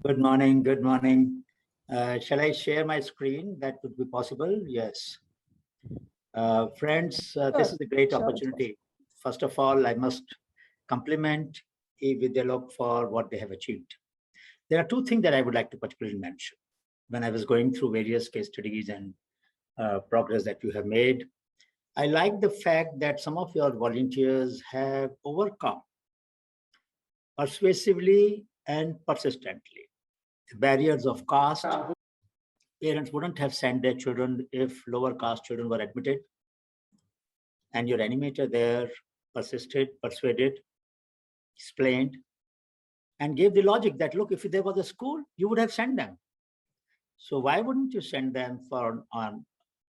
Good morning. Good morning. Shall I share my screen? That would be possible. Yes. Friends, this is a great opportunity. First of all, I must compliment Vidyalok for what they have achieved. There are two things that I would like to particularly mention. When I was going through various case studies and progress that you have made, I like the fact that some of your volunteers have overcome persuasively and persistently the barriers of caste. Parents wouldn't have sent their children if lower caste children were admitted. And your animator there persisted, persuaded, explained, and gave the logic that, look, if there was a school, you would have sent them. So why wouldn't you send them for on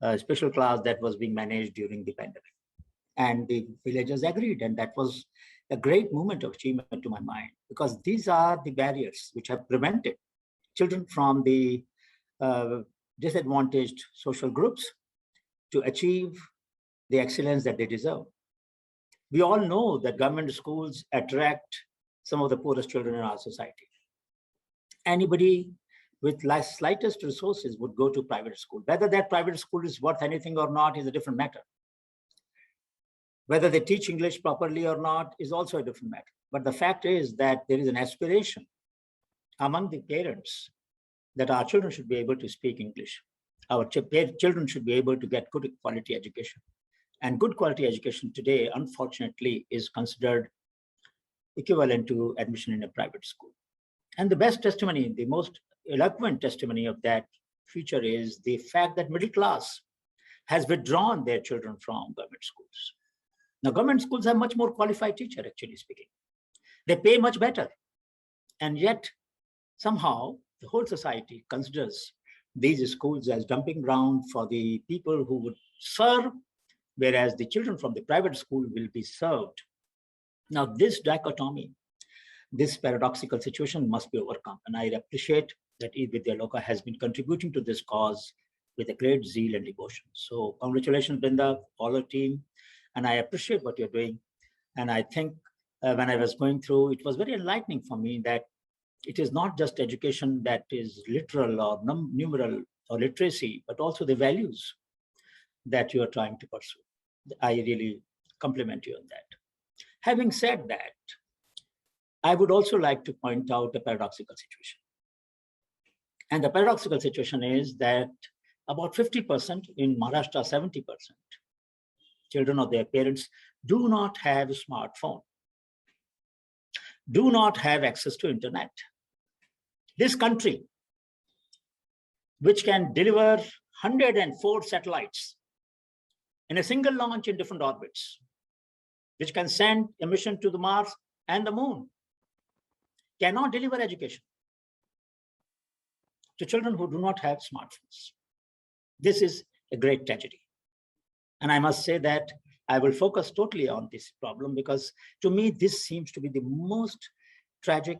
a special class that was being managed during the pandemic? And the villagers agreed. And that was a great moment of achievement to my mind, because these are the barriers which have prevented children from the disadvantaged social groups to achieve the excellence that they deserve. We all know that government schools attract some of the poorest children in our society. Anybody with slightest resources would go to private school. Whether that private school is worth anything or not is a different matter. Whether they teach English properly or not is also a different matter. But the fact is that there is an aspiration among the parents that our children should be able to speak English. Our children should be able to get good quality education. And good quality education today, unfortunately, is considered equivalent to admission in a private school. And the best testimony, the most eloquent testimony of that feature is the fact that middle class has withdrawn their children from government schools. Now, government schools have much more qualified teachers, actually speaking. They pay much better. And yet, somehow, the whole society considers these schools as dumping ground for the people who would serve, whereas the children from the private school will be served. Now, this dichotomy, this paradoxical situation must be overcome. And I appreciate that Vidyaloka has been contributing to this cause with a great zeal and devotion. So congratulations, Brinda, all the team. And I appreciate what you're doing. And I think when I was going through, it was very enlightening for me that it is not just education that is literal or numeral or literacy, but also the values that you are trying to pursue. I really compliment you on that. Having said that, I would also like to point out a paradoxical situation. And the paradoxical situation is that about 50%, in Maharashtra, 70%, children of their parents do not have a smartphone, do not have access to internet. This country, which can deliver 104 satellites in a single launch in different orbits, which can send a mission to the Mars and the moon, cannot deliver education to children who do not have smartphones. This is a great tragedy. And I must say that I will focus totally on this problem, because to me, this seems to be the most tragic,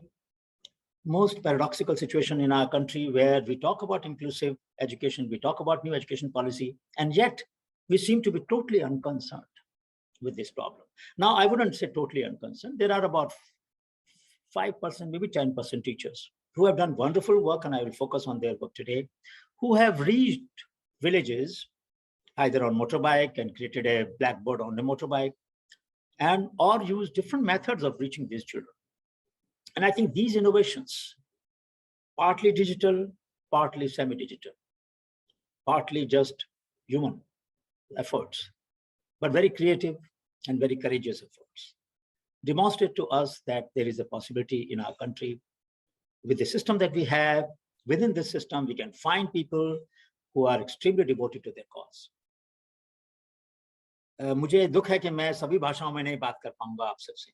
most paradoxical situation in our country, where we talk about inclusive education, we talk about new education policy, and yet we seem to be totally unconcerned with this problem. Now, I wouldn't say totally unconcerned. There are about 5%, maybe 10% teachers who have done wonderful work, and I will focus on their work today, who have reached villages either on motorbike and created a blackboard on the motorbike, and or used different methods of reaching these children. And I think these innovations, partly digital, partly semi-digital, partly just human efforts, but very creative and very courageous efforts, demonstrate to us that there is a possibility in our country. With the system that we have, within this system, we can find people who are extremely devoted to their cause. मुझे दुख है कि मैं सभी भाषाओं में नहीं बात कर पाऊंगा आप सबसे,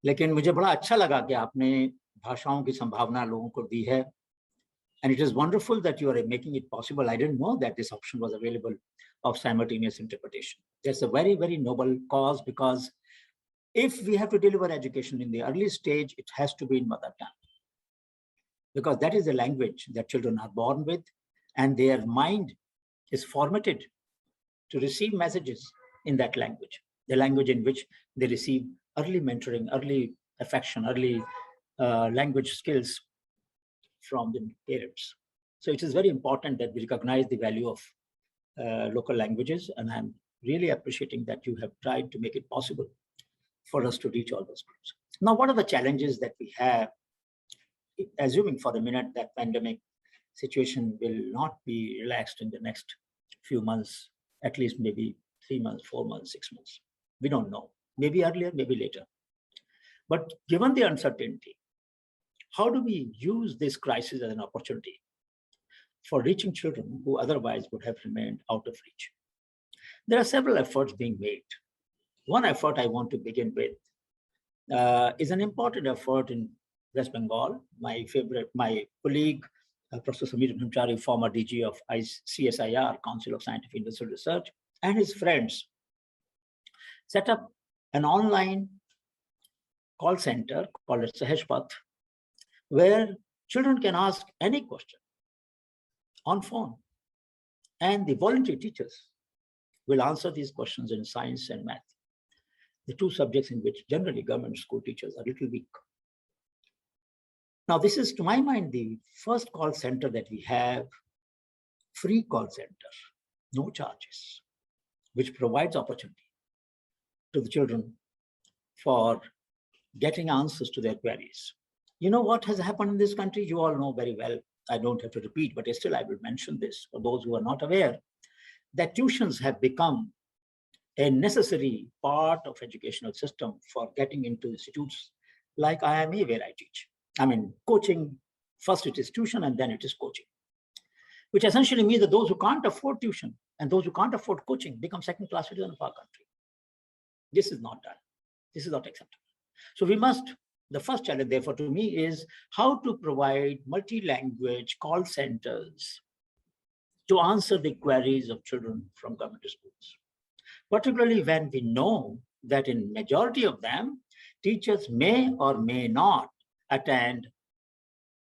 लेकिन मुझे बड़ा अच्छा लगा कि आपने भाषाओं की संभावना लोगों को दी है. And it is wonderful that you are making it possible. I didn't know that this option was available of simultaneous interpretation. That's a very, very noble cause, because if we have to deliver education in the early stage, it has to be in mother tongue, because that is the language that children are born with, and their mind is formatted to receive messages in that language, the language in which they receive early mentoring, early affection, early language skills from the parents. So it is very important that we recognize the value of local languages, and I'm really appreciating that you have tried to make it possible for us to reach all those groups. Now, what are the challenges that we have, assuming for a minute that pandemic situation will not be relaxed in the next few months, at least maybe 3 months, 4 months, 6 months. We don't know. Maybe earlier, maybe later. But given the uncertainty, how do we use this crisis as an opportunity for reaching children who otherwise would have remained out of reach? There are several efforts being made. One effort I want to begin with is an important effort in West Bengal. My colleague, Professor Samir Brahmachari, former DG of CSIR, Council of Scientific Industrial Research, and his friends set up an online call center called Sahajpath, where children can ask any question on phone, and the voluntary teachers will answer these questions in science and math, the two subjects in which generally government school teachers are a little weak. Now, this is, to my mind, the first call center that we have, free call center, no charges, which provides opportunity to the children for getting answers to their queries. You know what has happened in this country? You all know very well. I don't have to repeat, but still I will mention this for those who are not aware, that tuitions have become a necessary part of educational system for getting into institutes like IMA, where I teach. I mean, coaching, first it is tuition and then it is coaching, which essentially means that those who can't afford tuition and those who can't afford coaching become second-class citizens of our country. This is not done. This is not acceptable. So we must, the first challenge therefore to me is how to provide multi-language call centers to answer the queries of children from government schools, particularly when we know that in majority of them, teachers may or may not attend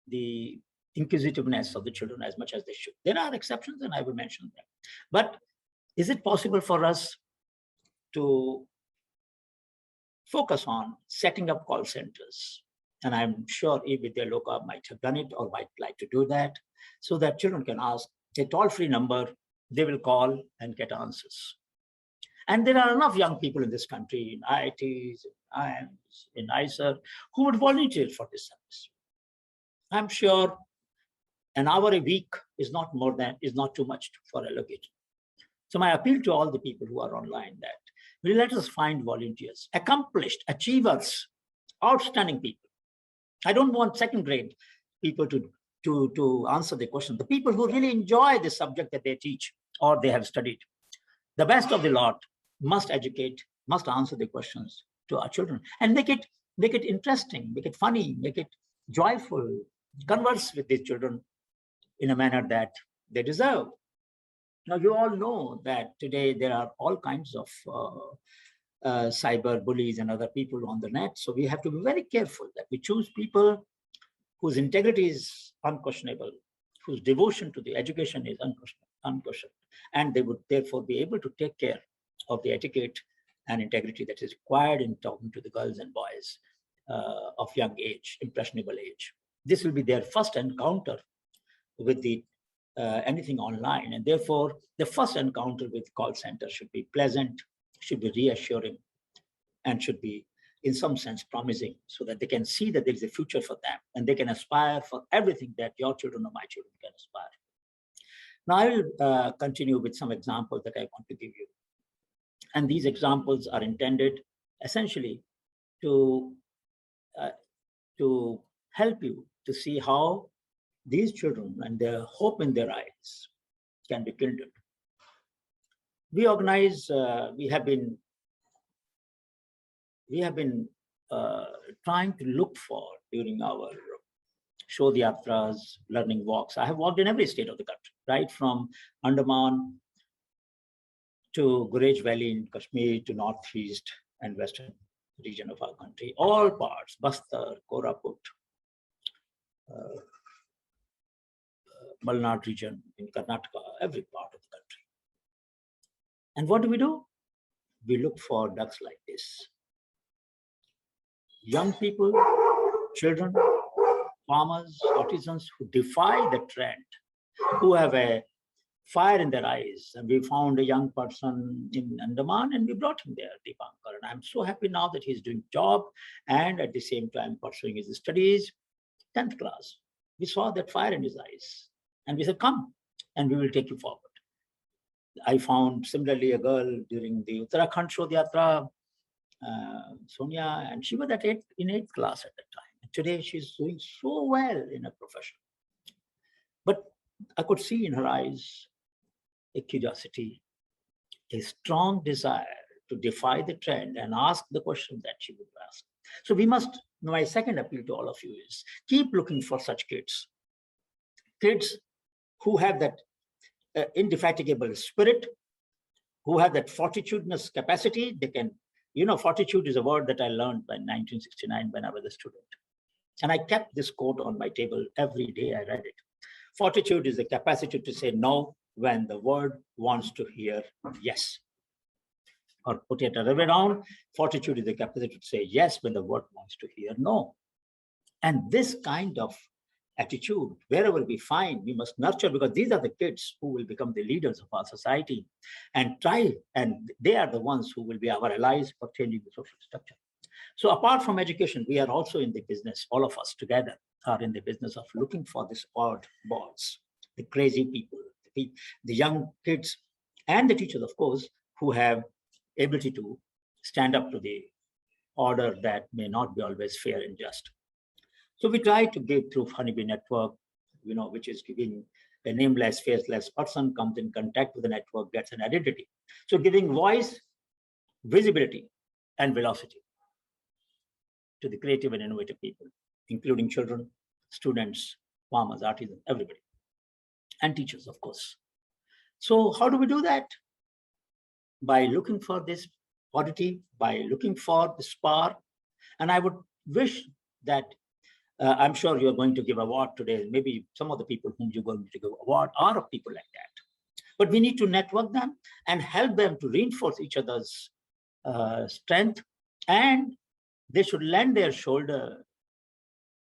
the inquisitiveness of the children as much as they should. There are exceptions, and I will mention them. But is it possible for us to focus on setting up call centers? And I'm sure Vidya Loka might have done it or might like to do that, so that children can ask a toll-free number, they will call and get answers. And there are enough young people in this country, in IITs, in IIMs, in ISER, who would volunteer for this service. I'm sure an hour a week is not too much for allocate. So my appeal to all the people who are online that will let us find volunteers, accomplished, achievers, outstanding people. I don't want second grade people to answer the question. The people who really enjoy the subject that they teach or they have studied. The best of the lot must educate, must answer the questions to our children and make it interesting, make it funny, make it joyful, converse with these children in a manner that they deserve. Now, you all know that today there are all kinds of cyber bullies and other people on the net. So we have to be very careful that we choose people whose integrity is unquestionable, whose devotion to the education is unquestionable, and they would therefore be able to take care of the etiquette and integrity that is required in talking to the girls and boys of young age, impressionable age. This will be their first encounter with the anything online, and therefore the first encounter with call center should be pleasant, should be reassuring, and should be in some sense promising, so that they can see that there is a future for them and they can aspire for everything that your children or my children can aspire. Now I will continue with some examples that I want to give you. And these examples are intended essentially to help you to see how these children and their hope in their eyes can be kindled. We organize, we have been trying to look for during our Shodh Yatras, learning walks. I have walked in every state of the country, right from Andaman to Gurej Valley in Kashmir to northeast and western region of our country, all parts, Bastar, Koraput, Malnad region in Karnataka, every part of the country. And what do? We look for ducks like this. Young people, children farmers, artisans who defy the trend, who have a fire in their eyes. And we found a young person in Andaman and we brought him there, Deepankar. And I'm so happy now that he's doing job and at the same time pursuing his studies, 10th class. We saw that fire in his eyes and we said, come and we will take you forward. I found similarly a girl during the Uttarakhand Shodhyatra, Sonia, and she was in 8th class at that time. And today she's doing so well in her profession. But I could see in her eyes a curiosity, a strong desire to defy the trend and ask the question that she would ask. So we must, my second appeal to all of you is keep looking for such kids who have that indefatigable spirit, who have that fortitudinous capacity. They can, fortitude is a word that I learned by 1969 when I was a student. And I kept this quote on my table every day I read it. Fortitude is the capacity to say no when the world wants to hear yes. Or put it another way around, fortitude is the capacity to say yes when the world wants to hear no. And this kind of attitude, wherever we find, we must nurture, because these are the kids who will become the leaders of our society and they are the ones who will be our allies for changing the social structure. So apart from education, we are also in the business, all of us together are in the business of looking for these odd balls, the crazy people, the young kids and the teachers, of course, who have ability to stand up to the order that may not be always fair and just. So we try to give through Honeybee Network, which is giving a nameless, faceless person comes in contact with the network, gets an identity. So giving voice, visibility, and velocity to the creative and innovative people, including children, students, farmers, artisans, everybody, and teachers, of course. So how do we do that? By looking for this oddity, by looking for the spark. And I would wish that I'm sure you're going to give award today. Maybe some of the people whom you're going to give award are of people like that. But we need to network them and help them to reinforce each other's strength. And they should lend their shoulder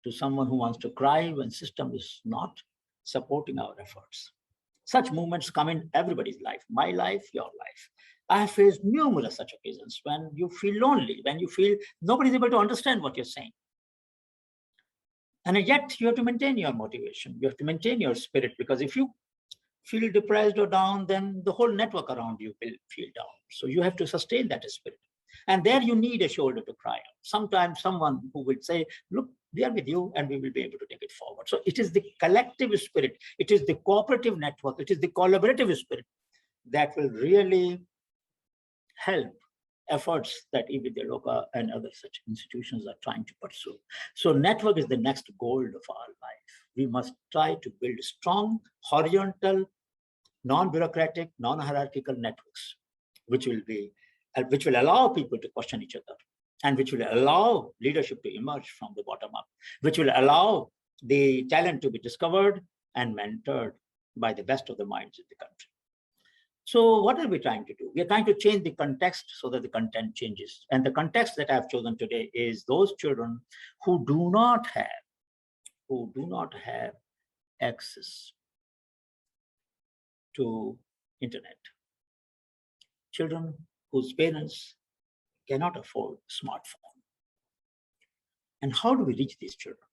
to someone who wants to cry when system is not supporting our efforts. Such movements come in everybody's life, my life, your life. I have faced numerous such occasions when you feel lonely, when you feel nobody's able to understand what you're saying. And yet you have to maintain your motivation. You have to maintain your spirit, because if you feel depressed or down, then the whole network around you will feel down. So you have to sustain that spirit. And there you need a shoulder to cry on. Sometimes someone who will say, look, we are with you and we will be able to take it forward. So it is the collective spirit. It is the cooperative network. It is the collaborative spirit that will really help efforts that Loka and other such institutions are trying to pursue. So network is the next goal of our life. We must try to build strong, horizontal, non-bureaucratic, non-hierarchical networks, which will allow people to question each other, and which will allow leadership to emerge from the bottom up, which will allow the talent to be discovered and mentored by the best of the minds in the country. So what are we trying to do? We are trying to change the context so that the content changes. And the context that I've chosen today is those children who do not have access to internet. Children whose parents cannot afford a smartphone. And how do we reach these children?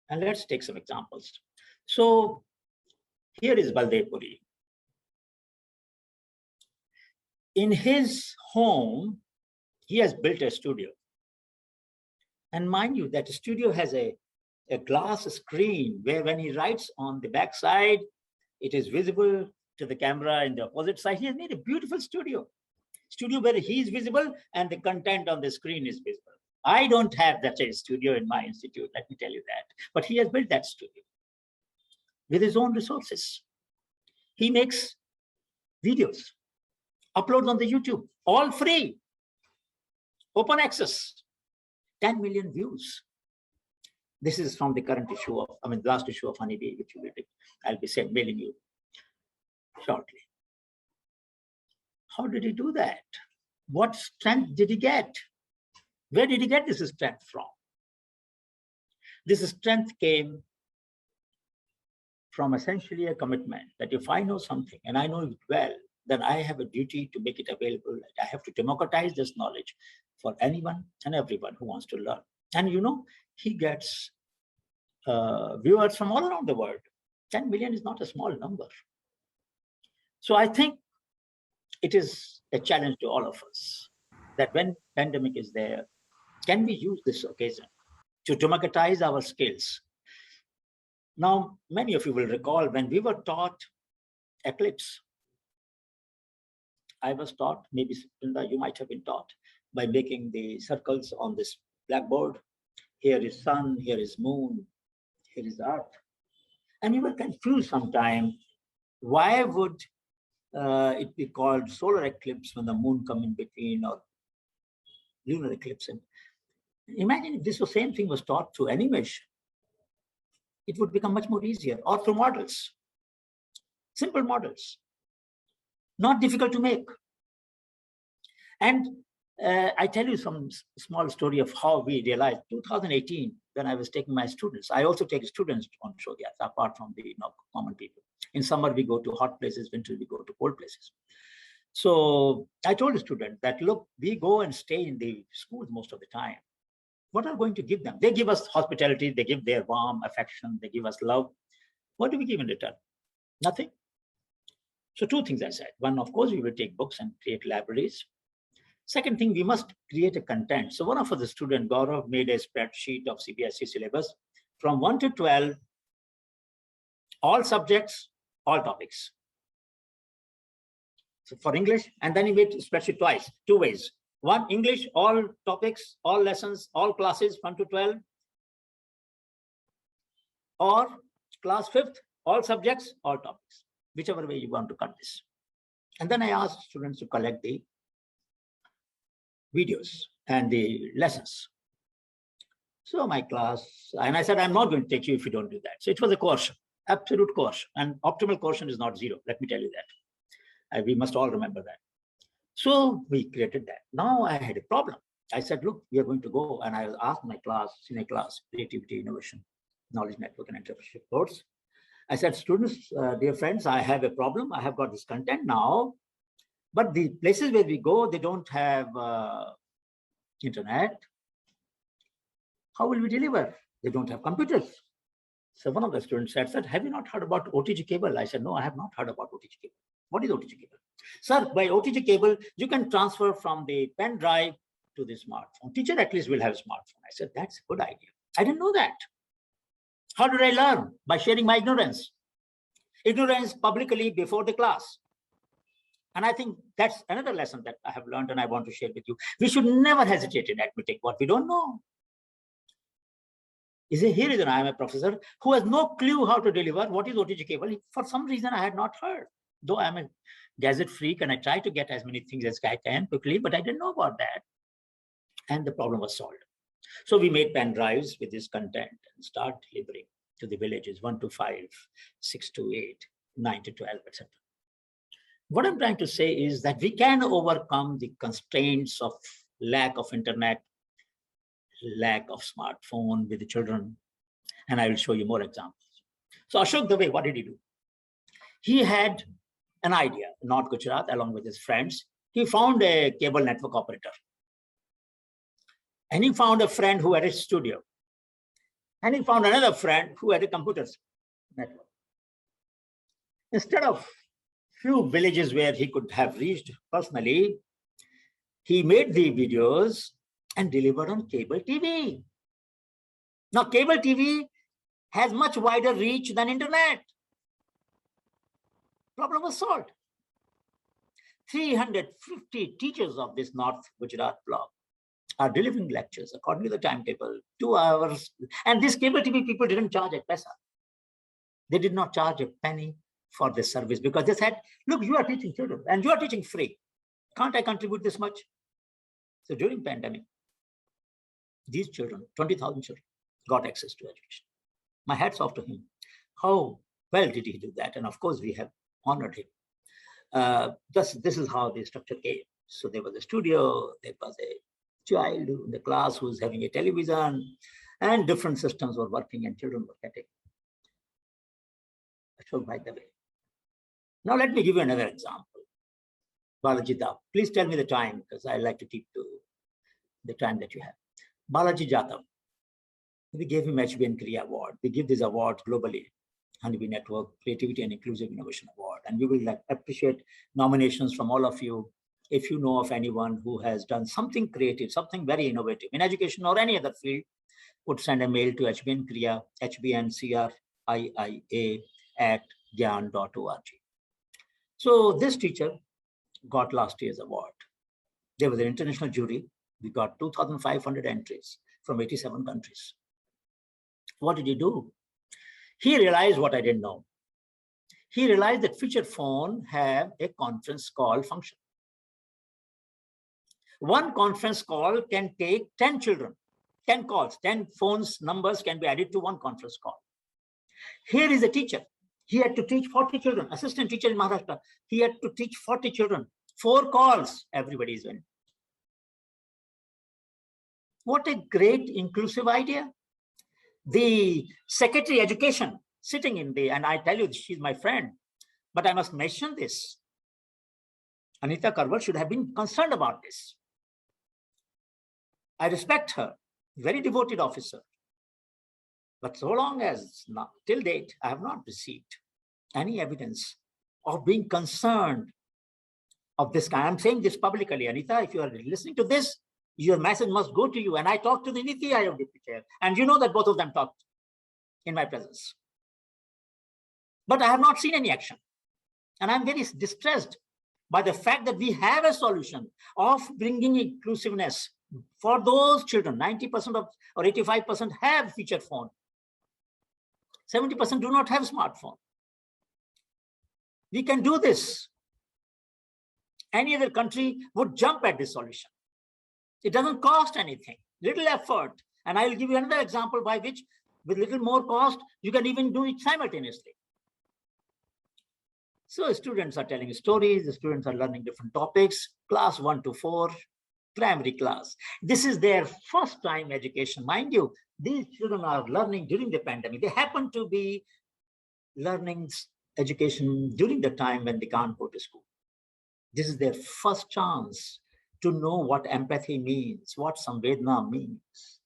And let's take some examples. So here is Baldepuri. In his home, he has built a studio. And mind you, that studio has a glass screen where when he writes on the backside, it is visible to the camera in the opposite side. He has made a beautiful studio where he is visible and the content on the screen is visible. I don't have that studio in my institute, let me tell you that. But he has built that studio with his own resources. He makes videos, uploads on the YouTube, all free, open access, 10 million views. This is from the current issue last issue of Honeybee, which I'll be mailing you shortly. How did he do that? What strength did he get? Where did he get this strength from? This strength came from essentially a commitment that if I know something and I know it well, then I have a duty to make it available. I have to democratize this knowledge for anyone and everyone who wants to learn. And he gets viewers from all around the world. 10 million is not a small number. So I think it is a challenge to all of us that when pandemic is there, can we use this occasion to democratize our skills? Now, many of you will recall when we were taught eclipse, I was taught, maybe you might have been taught, by making the circles on this blackboard. Here is sun, here is moon, here is earth. And we were confused sometimes. Why would it be called solar eclipse when the moon come in between, or lunar eclipse? And imagine if this same thing was taught through animation. It would become much more easier, or through models, simple models, not difficult to make. And I tell you some small story of how we realized 2018, when I was taking my students. I also take students on Shodhyas, apart from the common people. In summer, we go to hot places, winter, we go to cold places. So I told the student that, look, we go and stay in the schools most of the time. What are we going to give them? They give us hospitality, they give their warm affection, they give us love. What do we give in return? Nothing. So two things I said. One, of course, we will take books and create libraries. Second thing, we must create a content. So one of the students, Gaurav, made a spreadsheet of CBSE syllabus from 1 to 12, all subjects, all topics. So for English, and then he made a spreadsheet twice, two ways. One, English, all topics, all lessons, all classes, 1 to 12. Or class 5th, all subjects, all topics, whichever way you want to cut this. And then I asked students to collect the videos and the lessons. So my class, and I said, I'm not going to take you if you don't do that. So it was a coercion, absolute coercion. And optimal coercion is not zero, let me tell you that. We must all remember that. So we created that. Now I had a problem. I said, look, we are going to go. And I asked my class, senior class, creativity, innovation, knowledge network, and entrepreneurship course. I said, students, dear friends, I have a problem. I have got this content now, but the places where we go, they don't have internet. How will we deliver? They don't have computers. So one of the students said, have you not heard about OTG cable? I said, no, I have not heard about OTG cable. What is OTG cable? Sir, by OTG cable, you can transfer from the pen drive to the smartphone. Teacher at least will have a smartphone. I said, that's a good idea. I didn't know that. How did I learn? By sharing my ignorance. Ignorance publicly before the class. And I think that's another lesson that I have learned and I want to share with you. We should never hesitate in admitting what we don't know. Here is I am a professor who has no clue how to deliver what is OTG cable. For some reason, I had not heard. Though I'm a gadget freak and I try to get as many things as I can quickly, but I didn't know about that. And the problem was solved. So we made pen drives with this content and start delivering to the villages 1 to 5, 6 to 8, 9 to 12, etc. What I'm trying to say is that we can overcome the constraints of lack of internet, lack of smartphone with the children. And I will show you more examples. So Ashok Dave, what did he do? He had an idea, North Gujarat, along with his friends. He found a cable network operator. And he found a friend who had a studio. And he found another friend who had a computer network. Instead of few villages where he could have reached personally, he made the videos and delivered on cable TV. Now, cable TV has much wider reach than internet. Problem was solved. 350 teachers of this North Gujarat block are delivering lectures according to the timetable, 2 hours. And these cable TV people didn't charge a paisa. They did not charge a penny for this service because they said, look, you are teaching children and you are teaching free. Can't I contribute this much? So during pandemic, these children, 20,000 children, got access to education. My hats off to him. How well did he do that? And of course, we have honored him. This is how the structure came. So there was a studio, there was a child in the class who was having a television, and different systems were working and children were getting So by the way, now let me give you another example. Balaji Jadhav. Please tell me the time, because I like to keep to the time that you have. Balaji Jadhav. We gave him HBN Kriya Award. We give this award globally. Honeybee Network Creativity and Inclusive Innovation Award. And we will appreciate nominations from all of you. If you know of anyone who has done something creative, something very innovative in education or any other field, would send a mail to HBN Kriya, hbncria@gyan.org. So this teacher got last year's award. There was an international jury. We got 2,500 entries from 87 countries. What did he do? He realized what I didn't know. He realized that feature phone have a conference call function. One conference call can take 10 children, 10 calls, 10 phones numbers can be added to one conference call. Here is a teacher. He had to teach 40 children, assistant teacher in Maharashtra. He had to teach 40 children, 4 calls, everybody is in. What a great inclusive idea. The secretary education sitting in the, and I tell you, she's my friend, but I must mention this. Anita Karwal should have been concerned about this. I respect her, very devoted officer. But so long as not, till date, I have not received any evidence of being concerned of this kind. I'm saying this publicly. Anita, if you are listening to this, your message must go to you. And I talked to the Niti Aayog deputy chair, and you know that both of them talked in my presence. But I have not seen any action. And I'm very distressed by the fact that we have a solution of bringing inclusiveness for those children. 90% of or 85% have feature phone. 70% do not have smartphone. We can do this. Any other country would jump at this solution. It doesn't cost anything, little effort. And I will give you another example by which, with little more cost, you can even do it simultaneously. So students are telling stories, the students are learning different topics, class 1 to 4, primary class. This is their first time education. Mind you, these children are learning during the pandemic. They happen to be learning education during the time when they can't go to school. This is their first chance to know what empathy means, what samvedna means,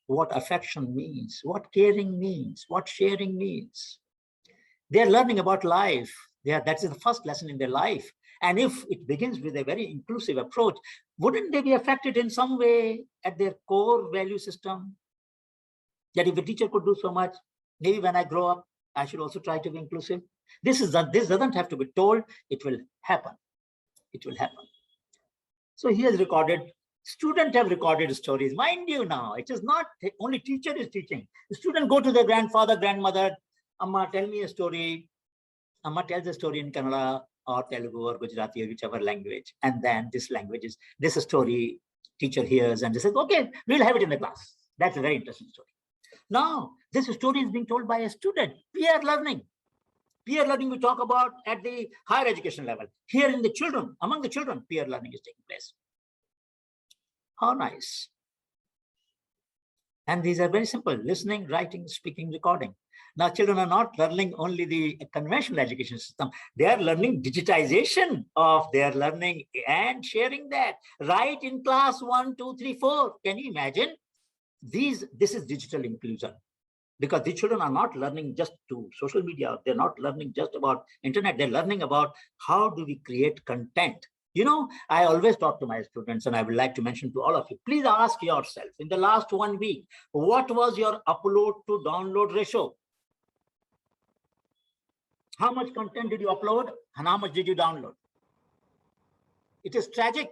what affection means, what caring means, what sharing means. They're learning about life. That is the first lesson in their life. And if it begins with a very inclusive approach, wouldn't they be affected in some way at their core value system? That if a teacher could do so much, maybe when I grow up, I should also try to be inclusive. This doesn't have to be told. It will happen. It will happen. So he has recorded, students have recorded stories. Mind you now, it is not only teacher is teaching. The student go to their grandfather, grandmother, Amma, tell me a story. Amma tells a story in Kannada or Telugu or Gujarati or whichever language. And then this story teacher hears and they says, okay, we'll have it in the class. That's a very interesting story. Now, this story is being told by a student. Peer learning. Peer learning we talk about at the higher education level. Here in the children, among the children, peer learning is taking place. How nice. And these are very simple: listening, writing, speaking, recording. Now, children are not learning only the conventional education system. They are learning digitization of their learning and sharing that right in class 1, 2, 3, 4. Can you imagine? This is digital inclusion. Because the children are not learning just to social media. They're not learning just about internet. They're learning about how do we create content. You know, I always talk to my students, and I would like to mention to all of you, please ask yourself, in the last 1 week, what was your upload to download ratio? How much content did you upload and how much did you download? It is tragic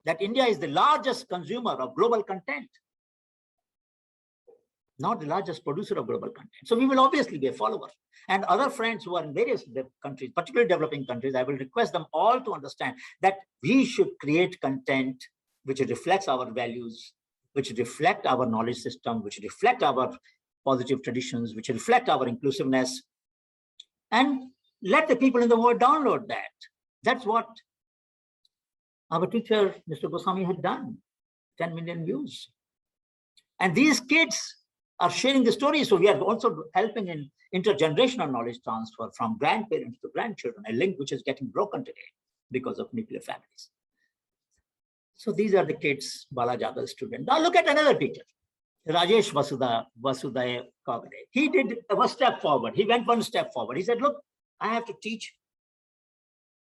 that India is the largest consumer of global content, not the largest producer of global content. So we will obviously be a follower. And other friends who are in various countries, particularly developing countries, I will request them all to understand that we should create content which reflects our values, which reflect our knowledge system, which reflect our positive traditions, which reflect our inclusiveness, and let the people in the world download that. That's what our teacher, Mr. Goswami, had done. 10 million views. And these kids are sharing the stories. So we are also helping in intergenerational knowledge transfer from grandparents to grandchildren, a link which is getting broken today because of nuclear families. So these are the kids, Bala Jadav's student. Now look at another teacher, Rajesh Vasudaya Kagade. He did one step forward. He went one step forward. He said, look, I have to teach.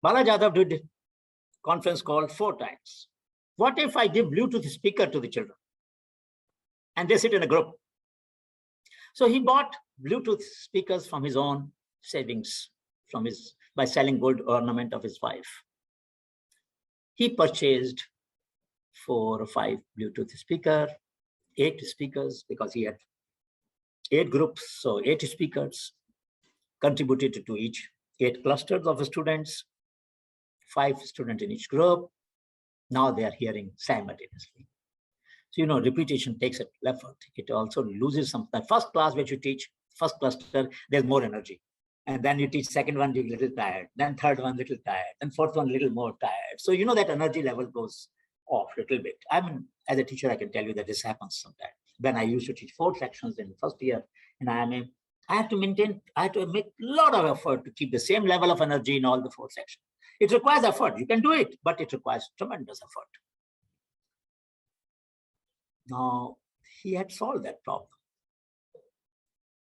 Bala Jadav did conference call 4 times. What if I give Bluetooth speaker to the children and they sit in a group? So he bought Bluetooth speakers from his own savings, by selling gold ornament of his wife. He purchased 4 or 5 Bluetooth speakers, 8 speakers, because he had 8 groups, so 8 speakers, contributed to each 8 clusters of students, 5 students in each group. Now they are hearing simultaneously. So, repetition takes an effort. It also loses some. The first class which you teach, first cluster, there's more energy. And then you teach second one, you're a little tired. Then third one, little tired. Then fourth one, little more tired. So, that energy level goes off a little bit. I mean, as a teacher, I can tell you that this happens sometimes. When I used to teach 4 sections in the first year in IMA, I have to make a lot of effort to keep the same level of energy in all the 4 sections. It requires effort. You can do it, but it requires tremendous effort. Now, he had solved that problem.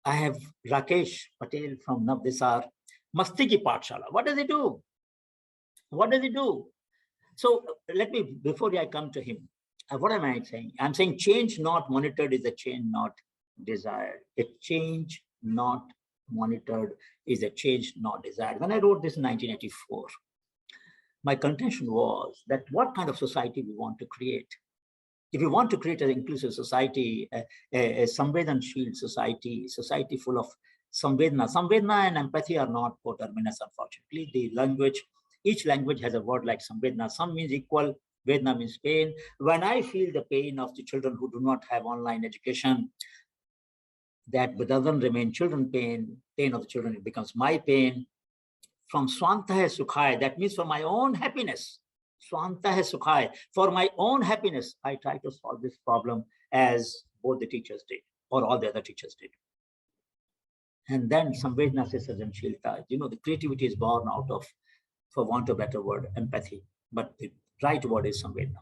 I have Rakesh Patel from Navdisar, Mastiki Pathshala. What does he do? What does he do? So let me, before I come to him, what am I saying? I'm saying change not monitored is a change not desired. A change not monitored is a change not desired. When I wrote this in 1984, my contention was that what kind of society we want to create. If we want to create an inclusive society, a Samvedansheel society full of Samvedna and empathy are not coterminous, unfortunately. The language, each language has a word like Samvedna. Sam means equal, Vedna means pain. When I feel the pain of the children who do not have online education, that doesn't remain children pain of the children, it becomes my pain. From Swanta hai Sukhai, that means for my own happiness. Swanta hai Sukhai, for my own happiness, I try to solve this problem as both the teachers did, or all the other teachers did. And then Samvedna se Sajanshilta, the creativity is born out of, for want of a better word, empathy. But the right word is Samvedna.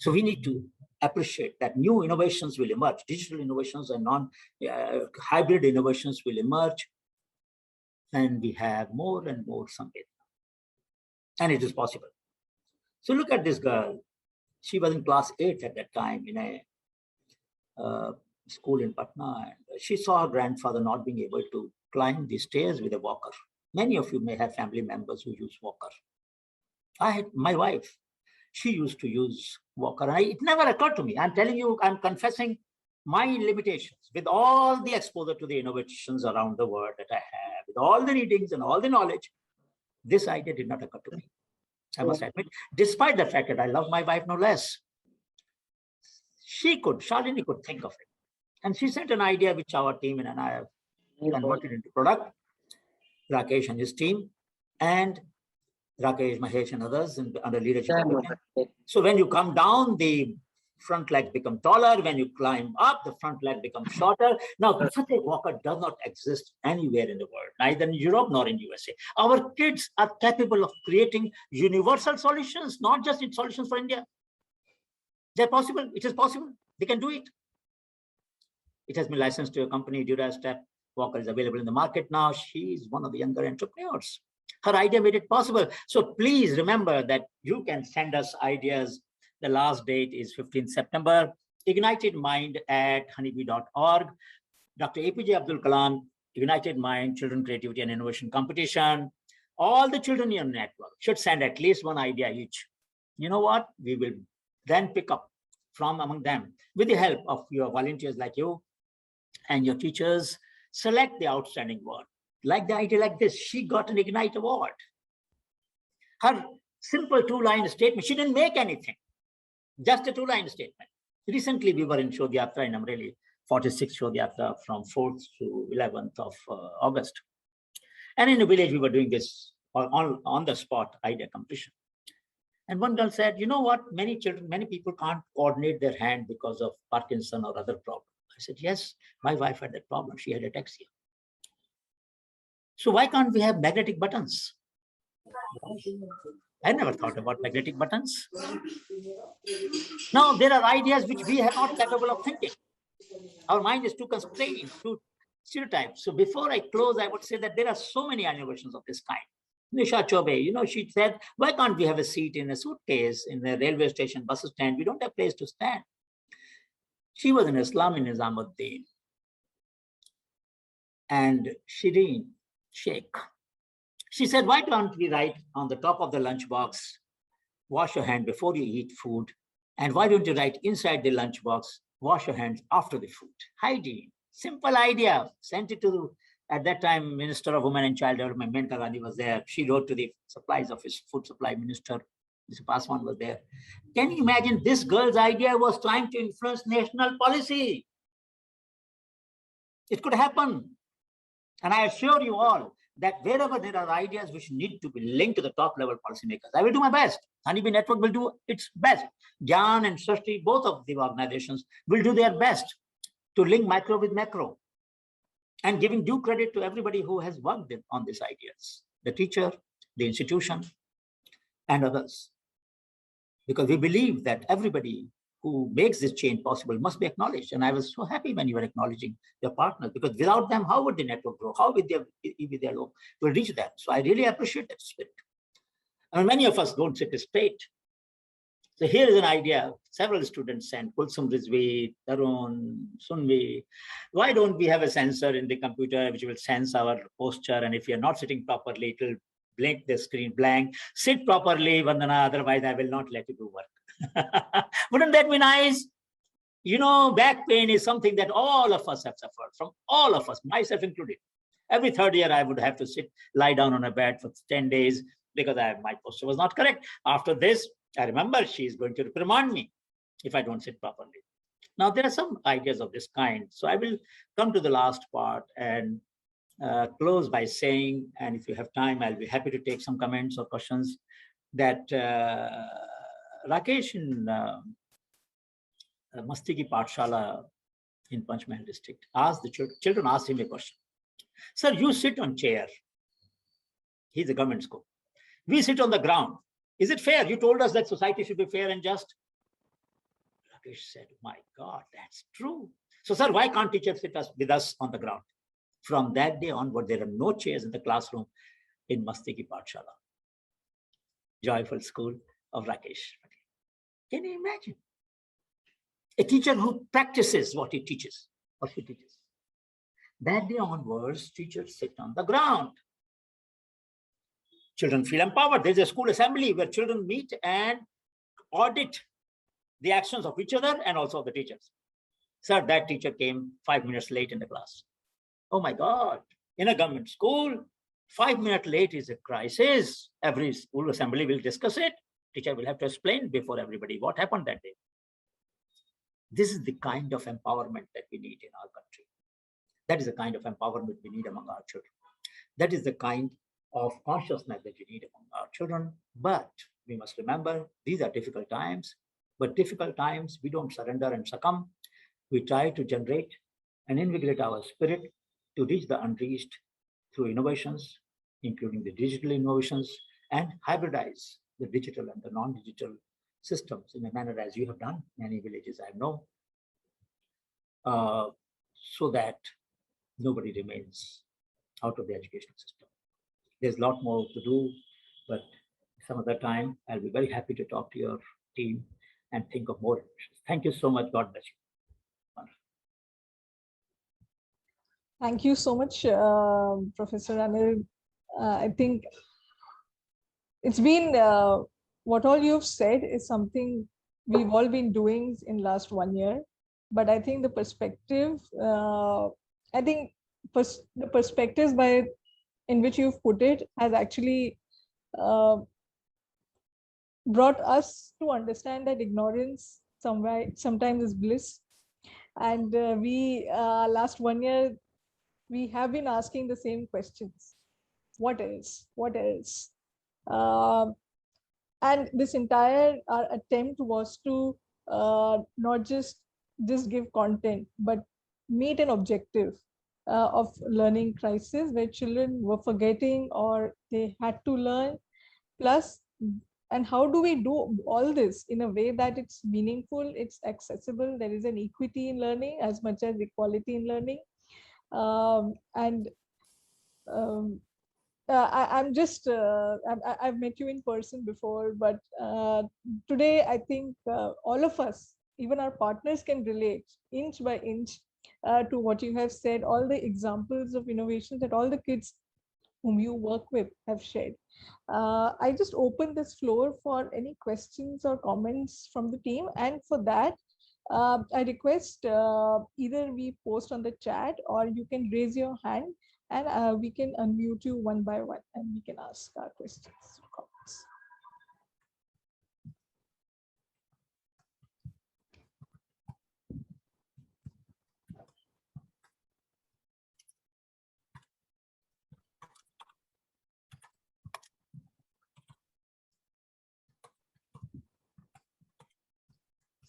So we need to appreciate that new innovations will emerge. Digital innovations and hybrid innovations will emerge. And we have more and more Samvedna. And it is possible. So look at this girl. She was in class 8 at that time in a school in Patna. And she saw her grandfather not being able to climb the stairs with a walker. Many of you may have family members who use walker. I had my wife. She used to use walker. It never occurred to me. I'm telling you, I'm confessing my limitations with all the exposure to the innovations around the world that I have, with all the readings and all the knowledge. This idea did not occur to me. I must admit, despite the fact that I love my wife no less. Shalini could think of it. And she sent an idea which our team and I have converted into product. Rakesh and his team, and Rakesh, Mahesh and others under leadership of him. So when you come down, the front legs become taller. When you climb up, the front leg becomes shorter. Now, such a walker does not exist anywhere in the world, neither in Europe nor in USA. Our kids are capable of creating universal solutions, not just solutions for India. They're possible. It is possible. They can do it. It has been licensed to a company, Durastep. Walker is available in the market now. She is one of the younger entrepreneurs. Her idea made it possible. So please remember that you can send us ideas. The last date is 15th September. Ignited Mind at honeybee.org. Dr. APJ Abdul Kalam, Ignited Mind, Children Creativity and Innovation Competition. All the children in your network should send at least one idea each. You know what? We will then pick up from among them with the help of your volunteers like you and your teachers. Select the outstanding one. Like the idea like this, she got an Ignite Award. Her simple 2-line statement, she didn't make anything, just a 2-line statement. Recently, we were in Shodhyatra in Amreli, 46th Shodhyatra from 4th to 11th of August. And in a village, we were doing this on the spot idea competition. And one girl said, you know what, many people can't coordinate their hand because of Parkinson or other problems. I said, yes, my wife had that problem. She had ataxia. So why can't we have magnetic buttons? I never thought about magnetic buttons. Now, there are ideas which we are not capable of thinking. Our mind is too constrained, too stereotyped. So before I close, I would say that there are so many innovations of this kind. Nisha Chobe, she said, why can't we have a seat in a suitcase in a railway station, bus stand? We don't have place to stand. She was in Islam in Nizamuddin. And Shireen Sheikh, she said, why can't we write on the top of the lunchbox, wash your hand before you eat food? And why don't you write inside the lunchbox, wash your hands after the food? Hygiene, simple idea. Sent it to, at that time, Minister of Women and Child Development, Menka Gandhi was there. She wrote to the supplies office, food supply minister. Mr. Paswan was there. Can you imagine this girl's idea was trying to influence national policy? It could happen. And I assure you all that wherever there are ideas which need to be linked to the top level policymakers, I will do my best. Honeybee Network will do its best. Jan and Srishti, both of the organizations, will do their best to link micro with macro and giving due credit to everybody who has worked on these ideas, the teacher, the institution, and others. Because we believe that everybody who makes this change possible must be acknowledged. And I was so happy when you were acknowledging your partners, because without them, how would the network grow? How would they will reach that? So I really appreciate that spirit. And many of us don't sit straight. So here is an idea. Several students sent, Kulsum Rizvi, Tarun, Sunvi. Why don't we have a sensor in the computer which will sense our posture? And if you're not sitting properly, it will blink the screen blank. Sit properly, Vandana, otherwise I will not let you do work. Wouldn't that be nice? Back pain is something that all of us have suffered from, all of us, myself included. Every third year, I would have to lie down on a bed for 10 days because my posture was not correct. After this, I remember she is going to reprimand me if I don't sit properly. Now, there are some ideas of this kind. So I will come to the last part and close by saying, and if you have time, I'll be happy to take some comments or questions, that Rakesh in Mastigi Pathshala in Panchmahal district asked the children asked him a question. Sir, you sit on chair. He's a government school. We sit on the ground. Is it fair? You told us that society should be fair and just. Rakesh said, my God, that's true. So, sir, why can't teachers sit with us on the ground? From that day onward, there are no chairs in the classroom in Mastigi Pathshala. Joyful school of Rakesh. Can you imagine? A teacher who practices what he teaches or she teaches. That day onwards, teachers sit on the ground. Children feel empowered. There's a school assembly where children meet and audit the actions of each other and also of the teachers. Sir, that teacher came 5 minutes late in the class. Oh my God, in a government school, 5 minutes late is a crisis. Every school assembly will discuss it. Teacher will have to explain before everybody what happened that day. This is the kind of empowerment that we need in our country. That is the kind of empowerment we need among our children. That is the kind of consciousness that we need among our children. But we must remember, these are difficult times. But difficult times, we don't surrender and succumb. We try to generate and invigorate our spirit to reach the unreached through innovations, including the digital innovations, and hybridize the digital and the non-digital systems in a manner as you have done, many villages I know, so that nobody remains out of the educational system. There's a lot more to do, but some other time, I'll be very happy to talk to your team and think of more. Thank you so much. God bless you. Thank you so much, Professor Anil. I think it's been, what all you've said is something we've all been doing in last 1 year. But I think the perspective, the perspectives in which you've put it has actually brought us to understand that ignorance sometimes is bliss. And we, last 1 year, we have been asking the same questions. What else? What else? And this entire attempt was to not just give content, but meet an objective of learning crisis where children were forgetting or they had to learn. Plus, and how do we do all this in a way that it's meaningful, it's accessible, there is an equity in learning as much as equality in learning. And I'm just, I've met you in person before, but today I think all of us, even our partners, can relate inch by inch to what you have said, all the examples of innovations that all the kids whom you work with have shared. I just open this floor for any questions or comments from the team. And for that, I request either we post on the chat or you can raise your hand and we can unmute you one by one and we can ask our questions or comments.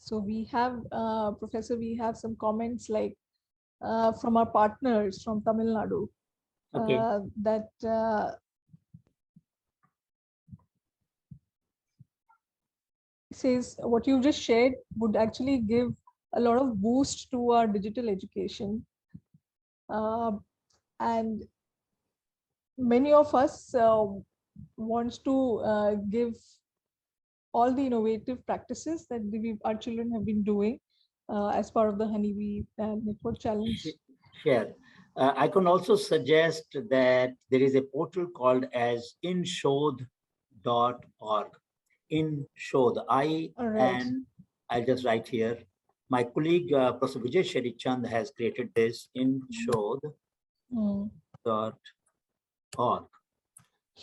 So we have, Professor, we have some comments like from our partners from Tamil Nadu. Okay. That says what you just shared would actually give a lot of boost to our digital education. And many of us wants to give all the innovative practices that our children have been doing as part of the Honeybee Network Challenge. Sure. I can also suggest that there is a portal called as inshodh.org. Inshodh, and I'll just write here. My colleague, Professor Vijay Shetty Chand, has created this inshodh.org. Sure.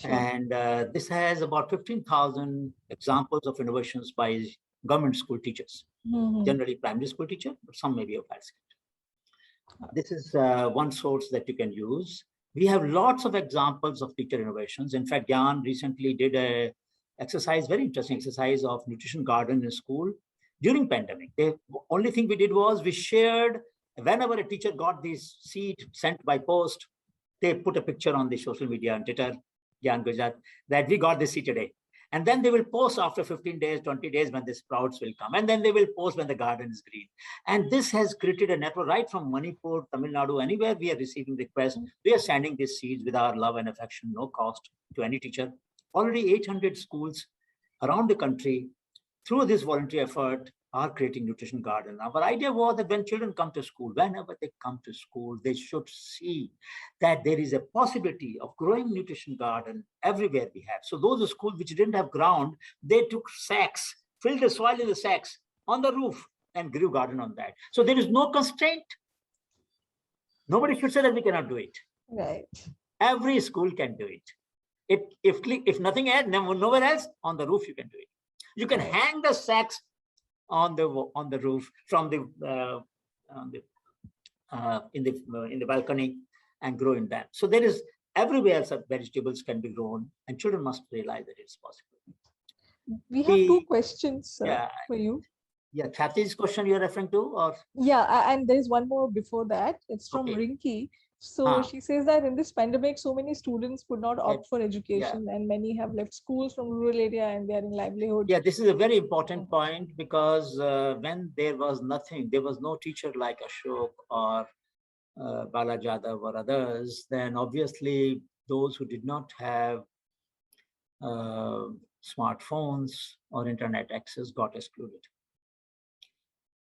And this has about 15,000 examples of innovations by government school teachers, generally primary school teacher, but some may be of higher school. This is one source that you can use. We have lots of examples of teacher innovations. In fact, Gyan recently did a exercise, very interesting exercise of nutrition garden in school during pandemic. The only thing we did was we shared, whenever a teacher got this seed sent by post, they put a picture on the social media and Twitter, Gyan Gujarat, that we got this seed today. And then they will post after 15 days, 20 days when the sprouts will come. And then they will post when the garden is green. And this has created a network right from Manipur, Tamil Nadu, anywhere we are receiving requests. We are sending these seeds with our love and affection, no cost to any teacher. Already 800 schools around the country, through this voluntary effort, are creating nutrition garden. Our idea was that when children come to school, whenever they come to school, they should see that there is a possibility of growing nutrition garden everywhere we have. So those schools which didn't have ground, they took sacks, filled the soil in the sacks on the roof and grew garden on that. So there is no constraint. Nobody should say that we cannot do it. Right. Every school can do it. If nothing else, nowhere else, on the roof you can do it. You can hang the sacks on the roof from in the balcony and grow in that. So there is everywhere some vegetables can be grown, and children must realize that it's possible. We have two questions for you. Yeah, Kathy's question you're referring to, or and there is one more before that. It's from Rinki. So she says that in this pandemic, so many students could not opt for education, and many have left schools from rural area and they are in livelihood. Yeah, this is a very important point, because when there was nothing, there was no teacher like Ashok or Bala Jadhav or others, then obviously those who did not have smartphones or internet access got excluded.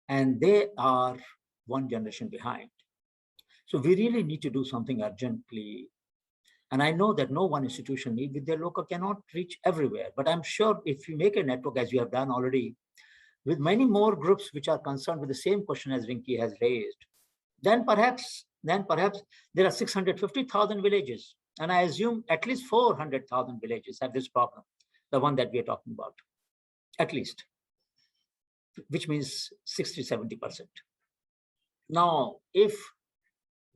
And they are one generation behind. So we really need to do something urgently. And I know that no one institution with their local cannot reach everywhere, but I'm sure if you make a network, as you have done already, with many more groups which are concerned with the same question as Rinki has raised, then perhaps there are 650,000 villages. And I assume at least 400,000 villages have this problem, the one that we are talking about, at least, which means 60–70%. Now, if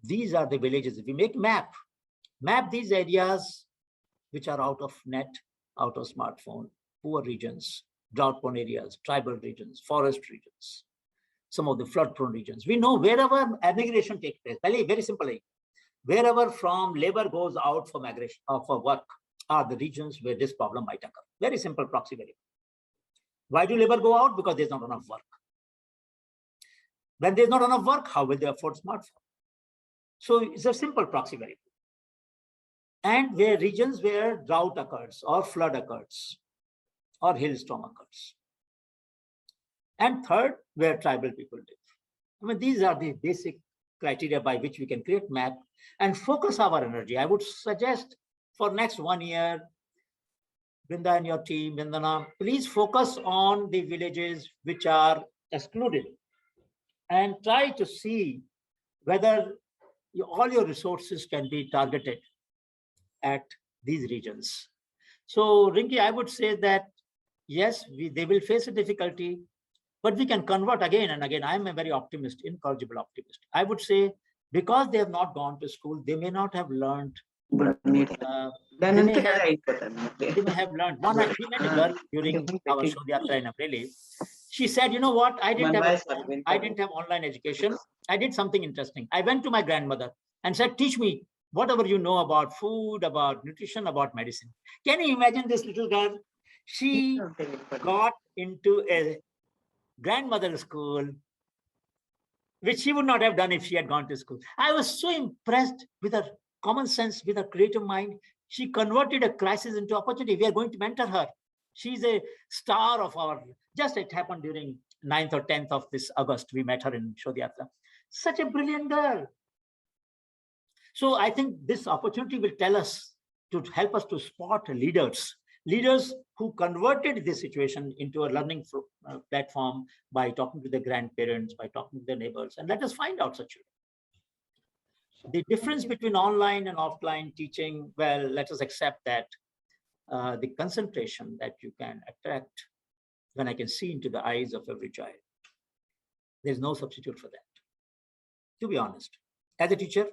these are the villages, if we make map these areas which are out of net, out of smartphone, poor regions, drought-prone areas, tribal regions, forest regions. some of the flood-prone regions. We know wherever migration takes place, very simply, wherever from labor goes out for migration or for work are the regions where this problem might occur. Very simple proxy variable. Why do labor go out? Because there's not enough work. When there's not enough work, how will they afford smartphone? So it's a simple proxy variable. And where regions where drought occurs or flood occurs or hailstorm occurs. And third, where tribal people live. I mean, these are the basic criteria by which we can create map and focus our energy. I would suggest for next 1 year, Brinda and your team, Vindana, please focus on the villages which are excluded and try to see whether all your resources can be targeted at these regions. So, Rinki, I would say that, yes, they will face a difficulty, but we can convert again and again. I'm a very optimist, incorrigible optimist. I would say because they have not gone to school, they may not have learned. They may have learned. We met a girl during our Shodhyatra in April. She said, you know what? I didn't have online education. I did something interesting. I went to my grandmother and said, teach me whatever you know about food, about nutrition, about medicine. Can you imagine this little girl? She got into a grandmother's school, which she would not have done if she had gone to school. I was so impressed with her common sense, with her creative mind. She converted a crisis into opportunity. We are going to mentor her. She's a star of our, just it happened during 9th or 10th of this August. We met her in Shodhyatra. Such a brilliant girl. So I think this opportunity will tell us to help us to spot leaders who converted this situation into a learning platform by talking to their grandparents, by talking to their neighbors, and let us find out such children. The difference between online and offline teaching, well, let us accept that the concentration that you can attract when I can see into the eyes of every child, there's no substitute for that. To be honest, as a teacher,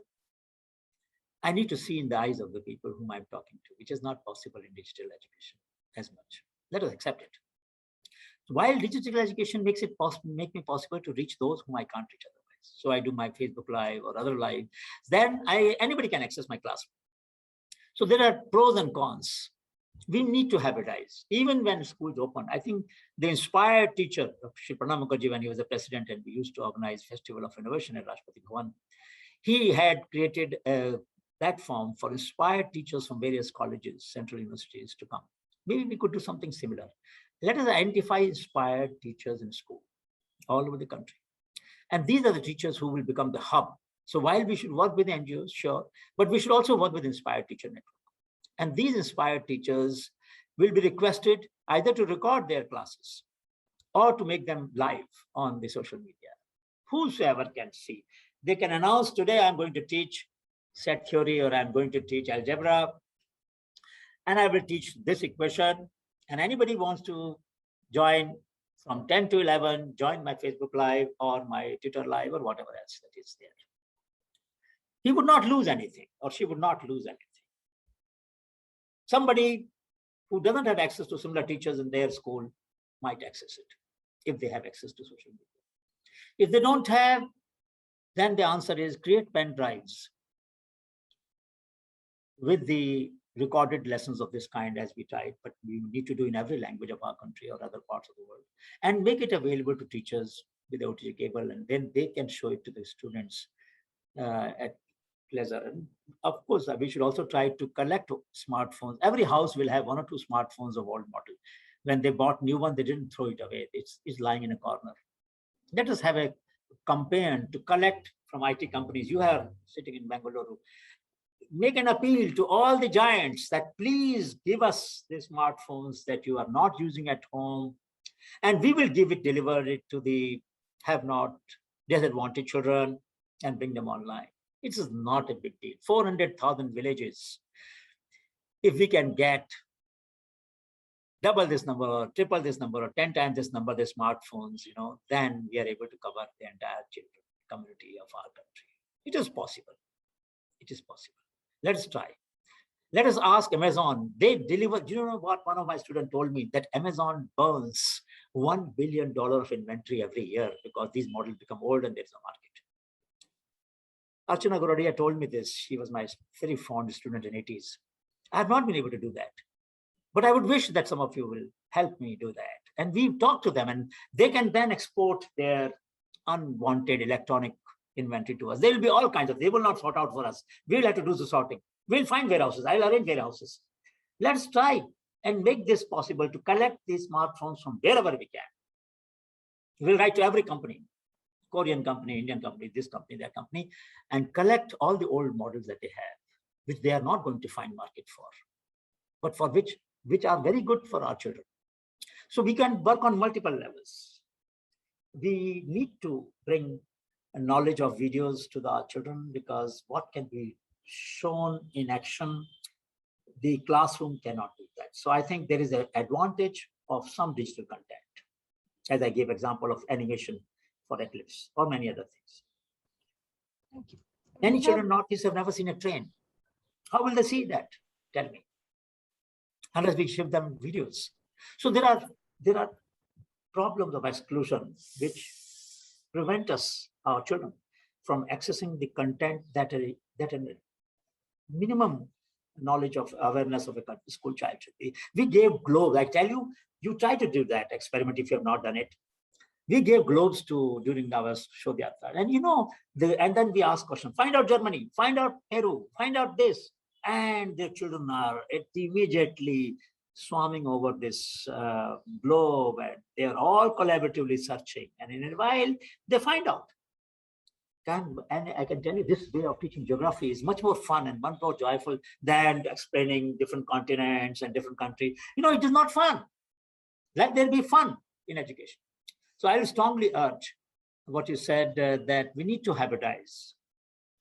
I need to see in the eyes of the people whom I'm talking to, which is not possible in digital education as much. Let us accept it. While digital education makes it make me possible to reach those whom I can't reach otherwise. So I do my Facebook Live or other live. Then anybody can access my classroom. So there are pros and cons. We need to habitize. Even when schools open, I think the inspired teacher of Shri Pranab Mukherjee, when he was the president and we used to organize Festival of Innovation at Rashtrapati Bhavan, he had created a platform for inspired teachers from various colleges, central universities to come. Maybe we could do something similar. Let us identify inspired teachers in school all over the country. And these are the teachers who will become the hub. So while we should work with NGOs, sure, but we should also work with Inspired Teacher Network. And these inspired teachers will be requested either to record their classes or to make them live on the social media. Whosoever can see. They can announce, today I'm going to teach set theory or I'm going to teach algebra and I will teach this equation. And anybody wants to join from 10 to 11, join my Facebook Live or my Twitter Live or whatever else that is there. He would not lose anything or she would not lose anything. Somebody who doesn't have access to similar teachers in their school might access it if they have access to social media. If they don't have, then the answer is create pen drives with the recorded lessons of this kind as we tried, but we need to do in every language of our country or other parts of the world, and make it available to teachers with the OTG cable, and then they can show it to the students at pleasure. And of course, we should also try to collect smartphones. Every house will have 1 or 2 smartphones of old model. When they bought new one, they didn't throw it away. It's lying in a corner. Let us have a campaign to collect from IT companies. You are sitting in Bangalore. Make an appeal to all the giants that please give us the smartphones that you are not using at home, and we will deliver it to the have-not, disadvantaged children and bring them online. It is not a big deal. 400,000 villages. If we can get double this number or triple this number or 10 times this number, the smartphones, then we are able to cover the entire children community of our country. It is possible. It is possible. Let's try. Let us ask Amazon. They deliver. Do you know what one of my students told me? That Amazon burns $1 billion of inventory every year because these models become old and there's no market. Archana Gorodia told me this. She was my very fond student in 80s. I have not been able to do that. But I would wish that some of you will help me do that. And we've talked to them, and they can then export their unwanted electronic inventory to us. There will be all kinds of, they will not sort out for us. We'll have to do the sorting. We'll find warehouses. I'll arrange warehouses. Let's try and make this possible to collect these smartphones from wherever we can. We'll write to every company, Korean company, Indian company, this company, that company, and collect all the old models that they have, which they are not going to find market for, but for which are very good for our children. So we can work on multiple levels. We need to bring a knowledge of videos to our children, because what can be shown in action, the classroom cannot do that. So I think there is an advantage of some digital content, as I gave example of animation for Eclipse or many other things. Thank you. Many children Northeast have never seen a train. How will they see that? Tell me. Unless we give them videos. So there are problems of exclusion which prevent us, our children, from accessing the content that a minimum knowledge of awareness of a school child should be. We gave globes. I tell you, you try to do that experiment if you have not done it. We gave globes during our Shodhyatra. And you know, and then we ask questions, find out Germany, find out Peru, find out this. And the children are immediately swarming over this globe, and they're all collaboratively searching. And in a while, they find out. And I can tell you, this way of teaching geography is much more fun and much more joyful than explaining different continents and different countries. You know, it is not fun. Let there be fun in education. So I will strongly urge what you said, that we need to habitize.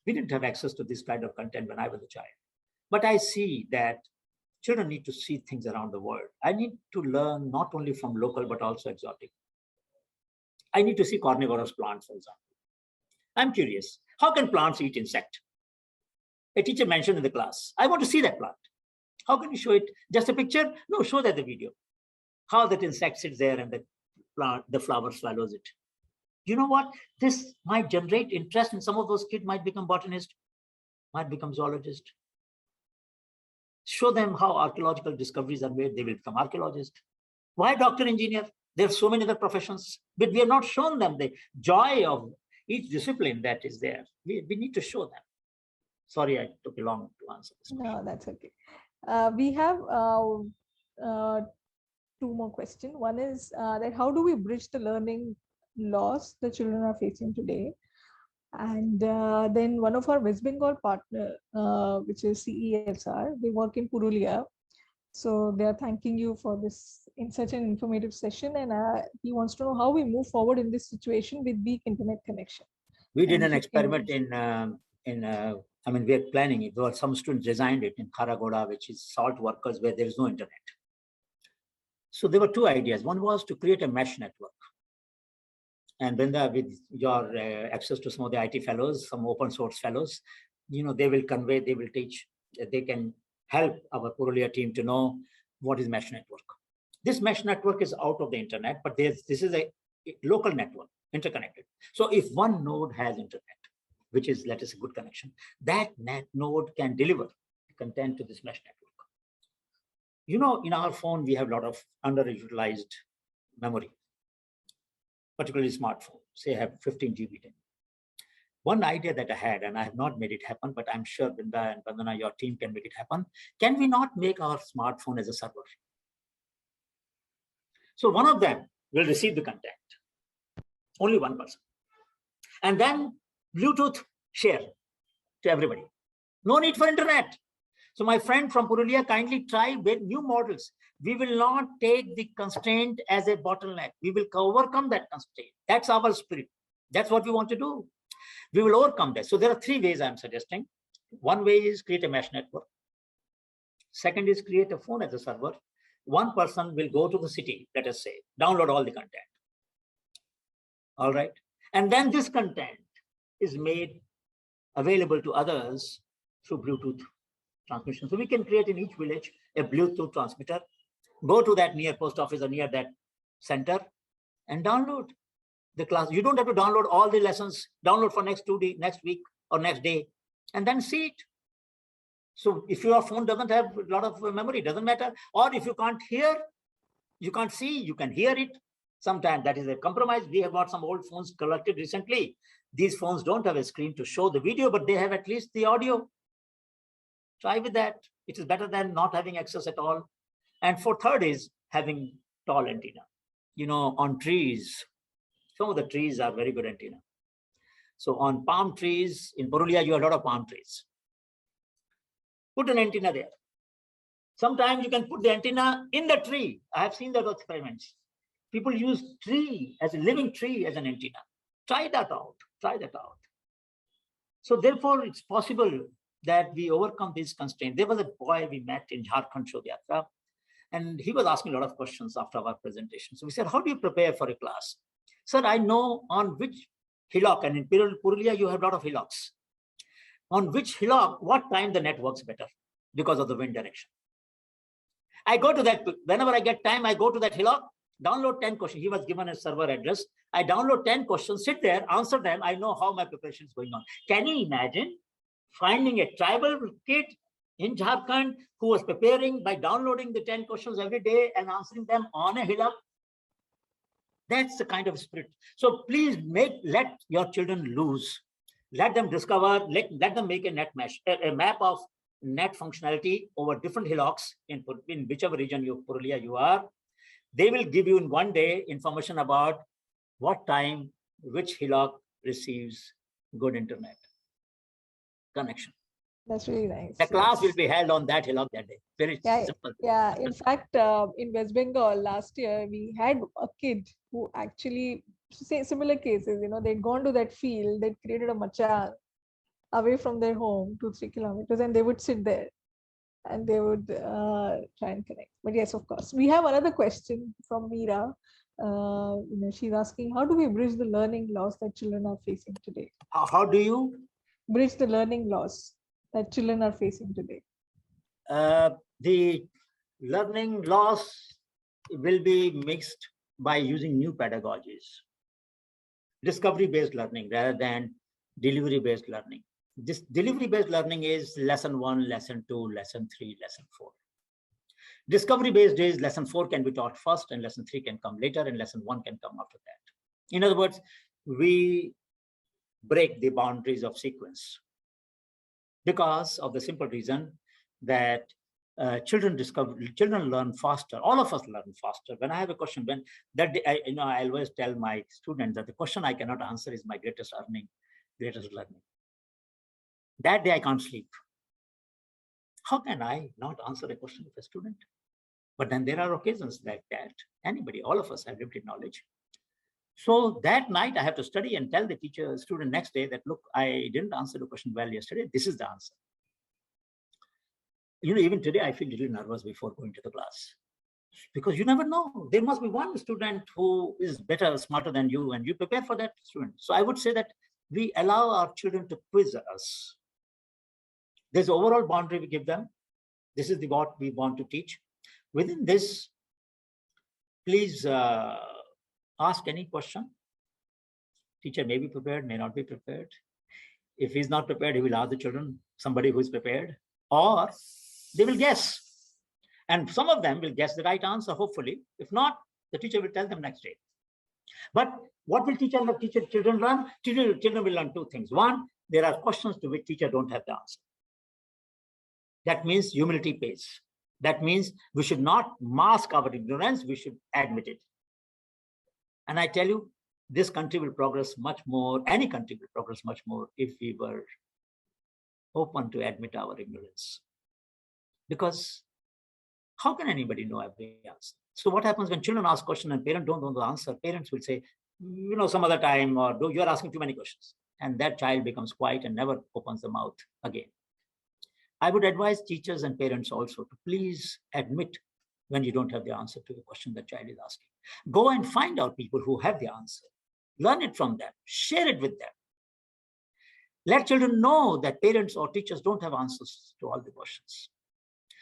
We didn't have access to this kind of content when I was a child. But I see that children need to see things around the world. I need to learn not only from local, but also exotic. I need to see carnivorous plants, for example. I'm curious, how can plants eat insect? A teacher mentioned in the class, I want to see that plant. How can you show it? Just a picture? No, show that the video. How that insect sits there and the flower swallows it. You know what? This might generate interest in some of those kids, might become botanist, might become zoologist. Show them how archaeological discoveries are made, they will become archaeologists. Why doctor, engineer? There are so many other professions, but we have not shown them the joy of each discipline that is there. We need to show them. Sorry, I took a long to answer this question. No, that's okay. We have two more questions. One is that how do we bridge the learning loss the children are facing today? And then one of our West Bengal partner, which is CESR, they work in Purulia. So they are thanking you for this in such an informative session. And he wants to know how we move forward in this situation with weak internet connection. We did an experiment we are planning it. There were some students designed it in Karagoda, which is salt workers where there is no internet. So there were two ideas. One was to create a mesh network. And Brinda, with your access to some of the IT fellows, some open source fellows, you know, they will convey, they will teach, they can help our Purulia team to know what is mesh network. This mesh network is out of the internet, but this is a local network, interconnected. So if one node has internet, which is, let us say, good connection, that node can deliver content to this mesh network. You know, in our phone, we have a lot of underutilized memory, particularly smartphone, say I have 15 GB. One idea that I had, and I have not made it happen, but I'm sure Binda and Bandana, your team can make it happen. Can we not make our smartphone as a server? So one of them will receive the content, only one person. And then Bluetooth share to everybody. No need for internet. So my friend from Purulia, kindly try with new models. We will not take the constraint as a bottleneck. We will overcome that constraint. That's our spirit. That's what we want to do. We will overcome that. So there are three ways I'm suggesting. One way is create a mesh network. Second is create a phone as a server. One person will go to the city, let us say, download all the content. All right. And then this content is made available to others through Bluetooth transmission. So we can create in each village a Bluetooth transmitter, go to that near post office or near that center and download the class. You don't have to download all the lessons, download for next week or next day, and then see it. So if your phone doesn't have a lot of memory, doesn't matter. Or if you can't hear, you can't see, you can hear it. Sometimes that is a compromise. We have got some old phones collected recently. These phones don't have a screen to show the video, but they have at least the audio. Try with that. It is better than not having access at all. And for third is having tall antenna. You know, on trees, some of the trees are very good antenna. So on palm trees, in Purulia, you have a lot of palm trees. Put an antenna there. Sometimes you can put the antenna in the tree. I have seen those experiments. People use tree as a living tree as an antenna. Try that out. Try that out. So therefore, it's possible that we overcome these constraints. There was a boy we met in Jharkhand Shodhyatra, and he was asking a lot of questions after our presentation. So we said, how do you prepare for a class? Sir, I know on which hillock, and in Purulia, you have a lot of hillocks. On which hillock, what time the net works better because of the wind direction. I go to that, whenever I get time, I go to that hillock, download 10 questions. He was given a server address. I download 10 questions, sit there, answer them. I know how my preparation is going on. Can you imagine finding a tribal kid in Jharkhand who was preparing by downloading the 10 questions every day and answering them on a hillock? That's the kind of spirit. So please let your children loose. Let them discover, let them make a map of net functionality over different hillocks in whichever region Purulia you are. They will give you in one day information about what time which hillock receives good internet connection. That's really nice. The class will be held on that hillock that day. Very simple. Yeah. In fact, in West Bengal last year, we had a kid who actually, say similar cases, they'd gone to that field, they'd created a machal away from their home, 2-3 kilometers, and they would sit there and they would try and connect. But yes, of course. We have another question from Meera. She's asking, how do we bridge the learning loss that children are facing today? How do you bridge the learning loss that children are facing today? The learning loss will be mixed by using new pedagogies. Discovery-based learning rather than delivery-based learning. This delivery-based learning is lesson 1, lesson 2, lesson 3, lesson 4. Discovery-based is lesson 4 can be taught first and lesson 3 can come later and lesson 1 can come after that. In other words, we break the boundaries of sequence because of the simple reason that children learn faster. All of us learn faster. When I have a question, I always tell my students that the question I cannot answer is my greatest learning. That day I can't sleep. How can I not answer a question of a student? But then there are occasions like that. Anybody, all of us have limited knowledge. So that night I have to study and tell the student next day that, look, I didn't answer the question well yesterday. This is the answer. Even today I feel a little nervous before going to the class because you never know. There must be one student who is better, smarter than you, and you prepare for that student. So I would say that we allow our children to quiz us. There's overall boundary we give them. This is what we want to teach. Within this, please ask any question. Teacher may be prepared, may not be prepared. If he's not prepared, he will ask the children, somebody who is prepared, or they will guess. And some of them will guess the right answer, hopefully. If not, the teacher will tell them next day. But what will children learn? Children will learn two things. One, there are questions to which teacher don't have the answer. That means humility pays. That means we should not mask our ignorance, we should admit it. And I tell you, this country will progress much more, any country will progress much more if we were open to admit our ignorance. Because how can anybody know every answer? So what happens when children ask questions and parents don't know the answer? Parents will say, some other time, or you're asking too many questions. And that child becomes quiet and never opens the mouth again. I would advise teachers and parents also to please admit when you don't have the answer to the question the child is asking. Go and find out people who have the answer. Learn it from them. Share it with them. Let children know that parents or teachers don't have answers to all the questions.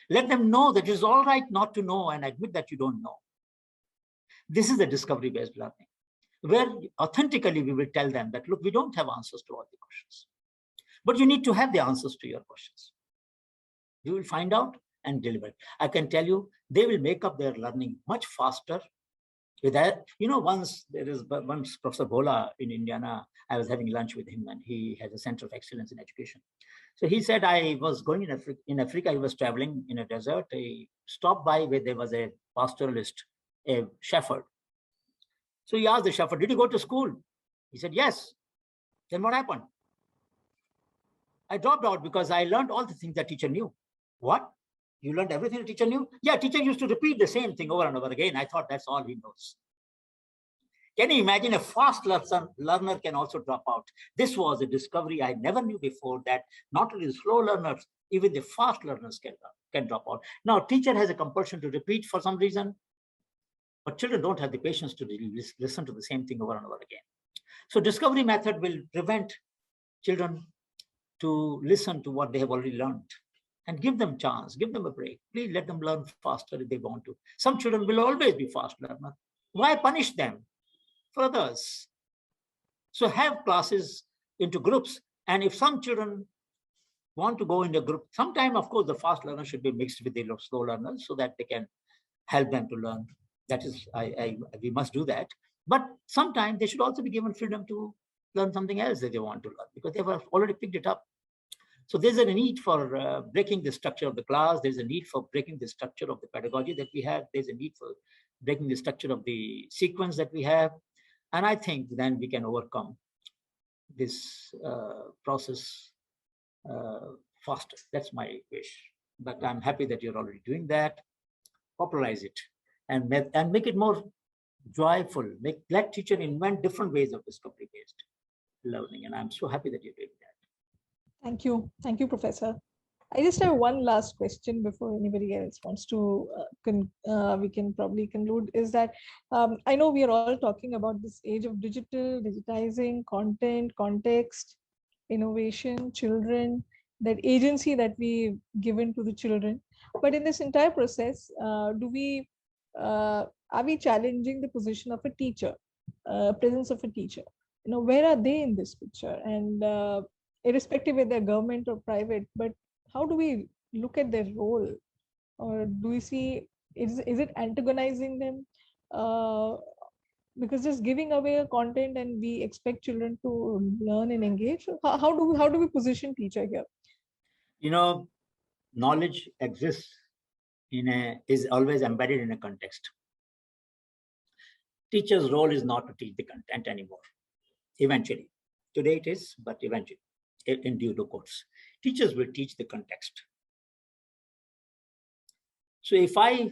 Let them know that it is all right not to know and admit that you don't know. This is the discovery-based learning, where authentically we will tell them that, look, we don't have answers to all the questions, but you need to have the answers to your questions. You will find out and deliver. I can tell you, they will make up their learning much faster. With that, once Professor Bhola in Indiana, I was having lunch with him, and he has a center of excellence in education. So he said, I was going in Africa, he was traveling in a desert. He stopped by where there was a pastoralist, a shepherd. So he asked the shepherd, did you go to school? He said, yes. Then what happened? I dropped out because I learned all the things that teacher knew. What? You learned everything the teacher knew? Yeah, teacher used to repeat the same thing over and over again. I thought that's all he knows. Can you imagine a fast learner can also drop out? This was a discovery I never knew before, that not only the slow learners, even the fast learners can drop out. Now, teacher has a compulsion to repeat for some reason, but children don't have the patience to listen to the same thing over and over again. So discovery method will prevent children to listen to what they have already learned. And give them chance, give them a break. Please let them learn faster if they want to. Some children will always be fast learners. Why punish them for others? So have classes into groups. And if some children want to go in a group, sometime, of course, the fast learners should be mixed with the slow learners so that they can help them to learn. That is, we must do that. But sometimes they should also be given freedom to learn something else that they want to learn, because they've already picked it up. So there's a need for breaking the structure of the class. There's a need for breaking the structure of the pedagogy that we have. There's a need for breaking the structure of the sequence that we have. And I think then we can overcome this process faster. That's my wish. But I'm happy that you're already doing that. Popularize it and make it more joyful. Let teacher invent different ways of discovery-based learning. And I'm so happy that you're doing that. Thank you. Thank you, Professor. I just have one last question before anybody else wants to, we can probably conclude, is that I know we are all talking about this age of digitizing, content, context, innovation, children, that agency that we've given to the children. But in this entire process, are we challenging the position of a teacher, presence of a teacher? Where are they in this picture? And irrespective whether they're government or private, but how do we look at their role? Or do we see, is it antagonizing them? Because just giving away a content and we expect children to learn and engage, how do we position teacher here? Knowledge exists is always embedded in a context. Teacher's role is not to teach the content anymore. Eventually. Today it is, but eventually, in due course. Teachers will teach the context. So if I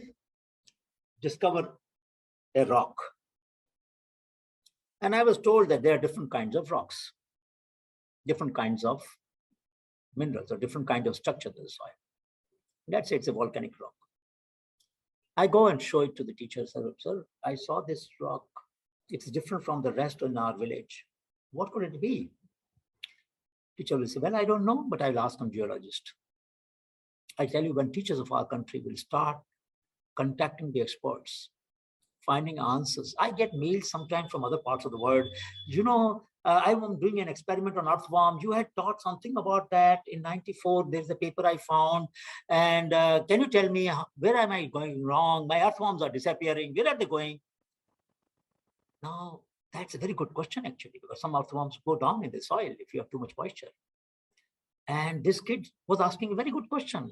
discover a rock, and I was told that there are different kinds of rocks, different kinds of minerals, or different kind of structure to the soil. Let's say it's a volcanic rock. I go and show it to the teacher. Sir, I saw this rock. It's different from the rest in our village. What could it be? Teacher will say, well, I don't know, but I'll ask a geologist. I tell you, when teachers of our country will start contacting the experts, finding answers. I get mails sometimes from other parts of the world. I was doing an experiment on earthworm. You had taught something about that in '94. There's a paper I found. And can you tell me, where am I going wrong? My earthworms are disappearing. Where are they going? Now, that's a very good question, actually, because some earthworms go down in the soil if you have too much moisture. And this kid was asking a very good question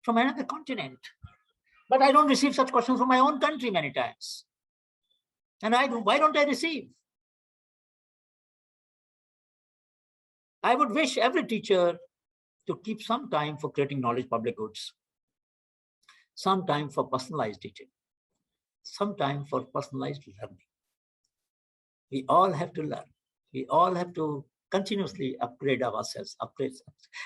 from another continent. But I don't receive such questions from my own country many times. And why don't I receive? I would wish every teacher to keep some time for creating knowledge public goods, some time for personalized teaching, some time for personalized learning. We all have to learn. We all have to continuously upgrade ourselves,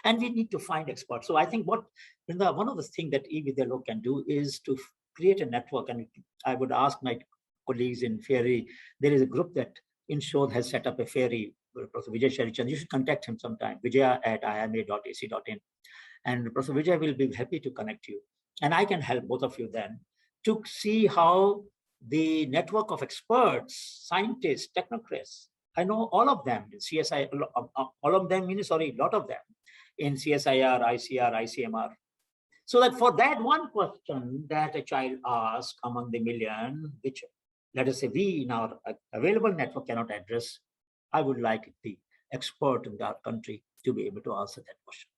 and we need to find experts. So I think one of the things that eVidyalo can do is to create a network. And I would ask my colleagues in FAIRY, there is a group that InShore has set up a FAIRY Professor Vijay Sharichan. You should contact him sometime, vijaya@ima.ac.in. And Professor Vijay will be happy to connect you. And I can help both of you then to see how the network of experts, scientists, technocrats, I know all of them in CSI, all of them, a lot of them in CSIR, ICR, ICMR. So that for that one question that a child asks among the million, which let us say we in our available network cannot address, I would like the expert in our country to be able to answer that question.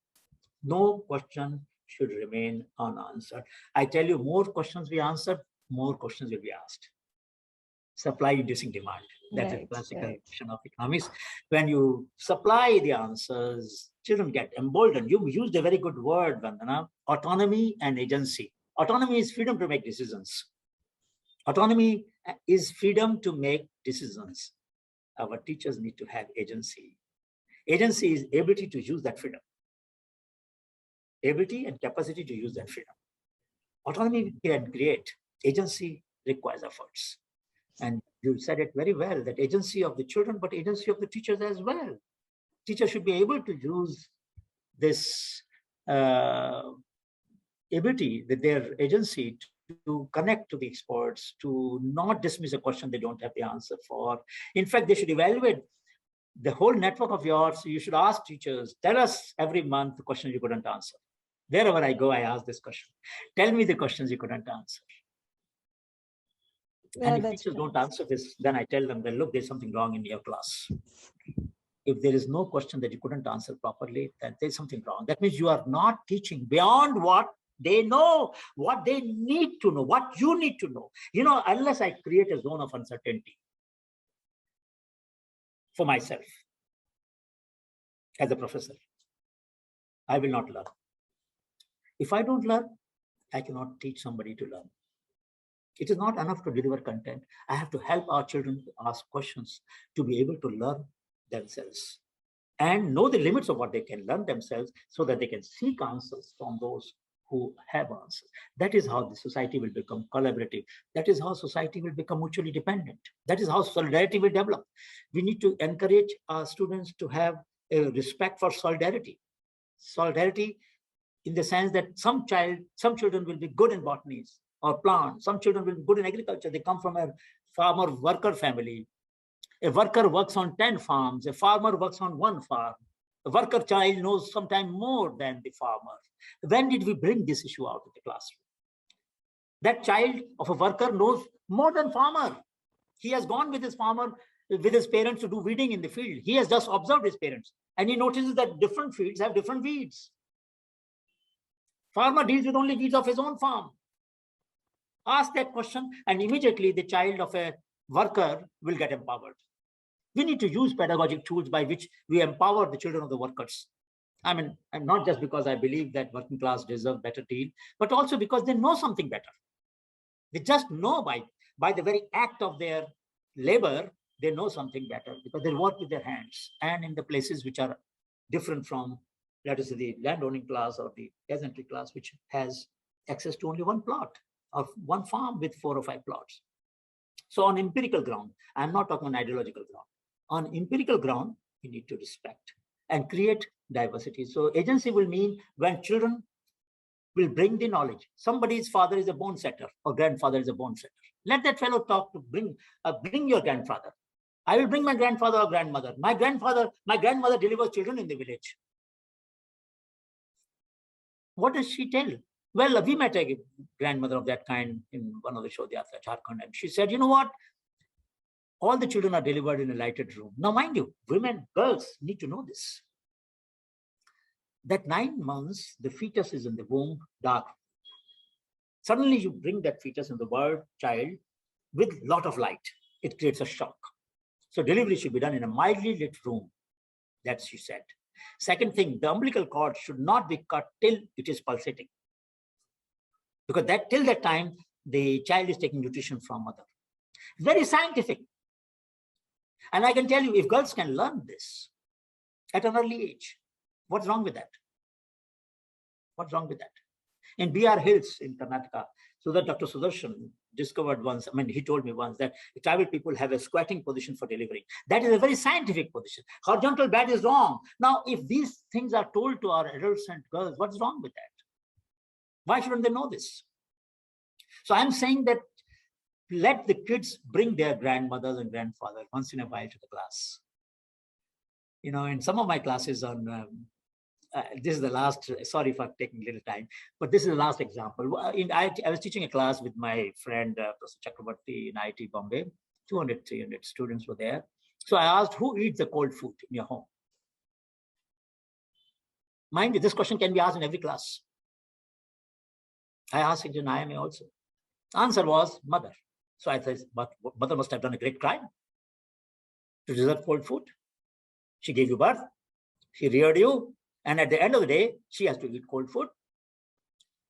No question should remain unanswered. I tell you, more questions we answer, more questions will be asked. Supply inducing demand. That is classical question of economics. When you supply the answers, children get emboldened. You used a very good word, Vandana, autonomy and agency. Autonomy is freedom to make decisions. Autonomy is freedom to make decisions. Our teachers need to have agency. Agency is ability to use that freedom. Ability and capacity to use that freedom. Autonomy can create. Agency requires efforts. And you said it very well, that agency of the children, but agency of the teachers as well. Teachers should be able to use this ability, that their agency to connect to the experts, to not dismiss a question they don't have the answer for. In fact, they should evaluate the whole network of yours. You should ask teachers, tell us every month the question you couldn't answer. Wherever I go, I ask this question. Tell me the questions you couldn't answer. And if teachers don't answer this, then I tell them, well, look, there's something wrong in your class. If there is no question that you couldn't answer properly, then there's something wrong. That means you are not teaching beyond what they know, what they need to know, what you need to know. You know, unless I create a zone of uncertainty for myself as a professor, I will not learn. If I don't learn, I cannot teach somebody to learn. It is not enough to deliver content. I have to help our children to ask questions, to be able to learn themselves and know the limits of what they can learn themselves, so that they can seek answers from those who have answers. That is how the society will become collaborative. That is how society will become mutually dependent. That is how solidarity will develop. We need to encourage our students to have a respect for solidarity. Solidarity in the sense that some children will be good in botany or plants. Some children will be good in agriculture. They come from a farmer worker family. A worker works on 10 farms. A farmer works on 1 farm. A worker child knows sometimes more than the farmer. When did we bring this issue out of the classroom? That child of a worker knows more than farmer. He has gone with his farmer, with his parents to do weeding in the field. He has just observed his parents. And he notices that different fields have different weeds. Farmer deals with only weeds of his own farm. Ask that question, and immediately the child of a worker will get empowered. We need to use pedagogic tools by which we empower the children of the workers. I mean, and not just because I believe that working class deserve better deal, but also because they know something better. They just know by the very act of their labor, they know something better because they work with their hands, and in the places which are different from, let us say, the landowning class or the peasantry class, which has access to only 1 plot or 1 farm with 4 or 5 plots. So on empirical ground, I'm not talking on ideological ground. On empirical ground, we need to respect and create diversity. So agency will mean when children will bring the knowledge. Somebody's father is a bone setter or grandfather is a bone setter. Let that fellow talk to bring your grandfather. I will bring my grandfather or grandmother. My grandmother delivers children in the village. What does she tell? Well, we met a grandmother of that kind in one of the shows, Jharkhand, and she said, you know what? All the children are delivered in a lighted room. Now, mind you, women, girls need to know this. That 9 months, the fetus is in the womb, dark. Suddenly, you bring that fetus in the world, child, with a lot of light. It creates a shock. So delivery should be done in a mildly lit room. That she said. Second thing, the umbilical cord should not be cut till it is pulsating. Because till that time, the child is taking nutrition from mother. Very scientific. And I can tell you, if girls can learn this at an early age, what's wrong with that? What's wrong with that? In BR Hills in Karnataka, so that Dr. Sudarshan discovered once, he told me once that tribal people have a squatting position for delivering. That is a very scientific position. Horizontal bed is wrong. Now, if these things are told to our adults and girls, what's wrong with that? Why shouldn't they know this? So I'm saying that let the kids bring their grandmothers and grandfathers once in a while to the class. In some of my classes on, this is the last, sorry for taking a little time, but this is the last example. I was teaching a class with my friend, Professor Chakrabarti in IIT Bombay. 200, 300 students were there. So I asked, who eats the cold food in your home? Mind you, this question can be asked in every class. I asked it in IMA also. Answer was mother. So I said, but mother must have done a great crime to deserve cold food. She gave you birth, she reared you, and at the end of the day, she has to eat cold food.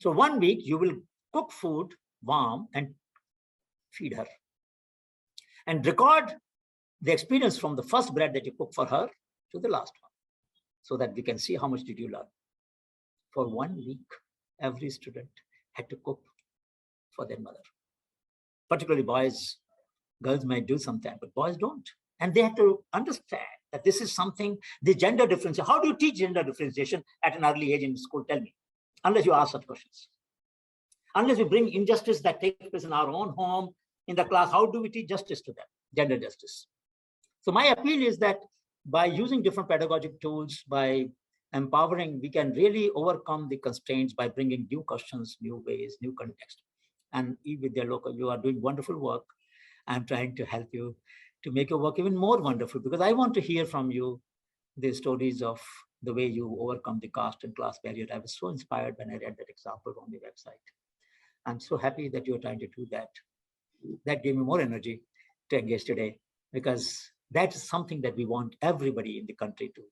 So 1 week, you will cook food warm and feed her. And record the experience from the first bread that you cook for her to the last one, so that we can see how much did you learn. For 1 week, every student had to cook for their mother. Particularly boys, girls might do sometimes, but boys don't. And they have to understand that this is something, the gender differentiation. How do you teach gender differentiation at an early age in school? Tell me, unless you ask such questions. Unless we bring injustice that takes place in our own home, in the class, how do we teach justice to them, gender justice? So my appeal is that by using different pedagogic tools, by empowering, we can really overcome the constraints by bringing new questions, new ways, new context. And with their local, you are doing wonderful work. I'm trying to help you to make your work even more wonderful, because I want to hear from you the stories of the way you overcome the caste and class barrier. I was so inspired when I read that example on the website. I'm so happy that you're trying to do that. That gave me more energy to engage today, because that is something that we want everybody in the country to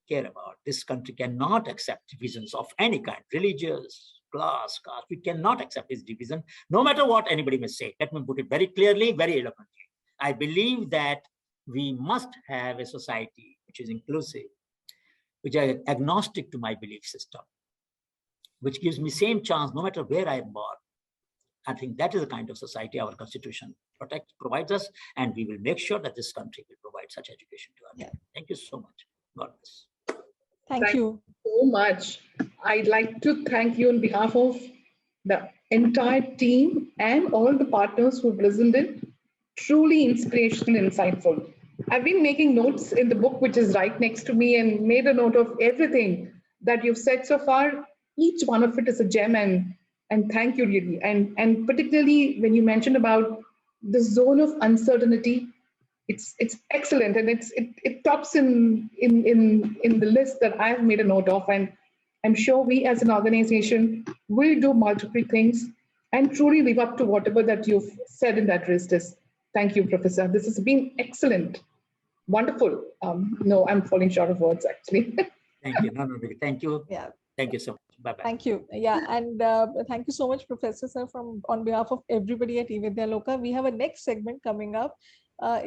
care about. This country cannot accept divisions of any kind, religious, class, caste. We cannot accept this division, no matter what anybody may say. Let me put it very clearly, very eloquently. I believe that we must have a society which is inclusive, which is agnostic to my belief system, which gives me same chance no matter where I am born. I think that is the kind of society our constitution provides us, and we will make sure that this country will provide such education to us. Yeah. Thank you so much. God bless. Thank you so much. I'd like to thank you on behalf of the entire team and all the partners who've listened in. Truly inspirational and insightful. I've been making notes in the book, which is right next to me, and made a note of everything that you've said so far. Each one of it is a gem, and thank you really. And particularly when you mentioned about the zone of uncertainty, it's excellent, and it tops in the list that I've made a note of. And I'm sure we as an organization will do multiple things and truly live up to whatever that you've said in that list is. Thank you, Professor. This has been excellent. Wonderful. No, I'm falling short of words, actually. Thank you. No, thank you. Yeah. Thank you so much. Bye-bye. Thank you. Yeah, and thank you so much, Professor Sir, on behalf of everybody at eVidyaloka. We have a next segment coming up,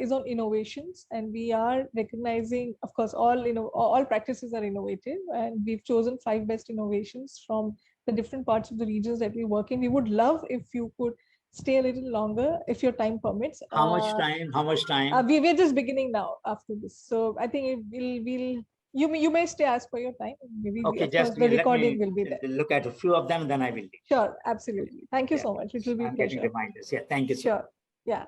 is on innovations, and we are recognizing, of course, all practices are innovative, and we've chosen 5 best innovations from the different parts of the regions that we work in. We would love if you could stay a little longer, if your time permits. How much time? How much time? We're just beginning now after this, so I think you may stay as per your time. Maybe okay, just the recording will be there. Look at a few of them, and then I will leave. Sure, absolutely. Thank you so much. It will be a pleasure. Getting reminders. Yeah, thank you. Sure. Yeah.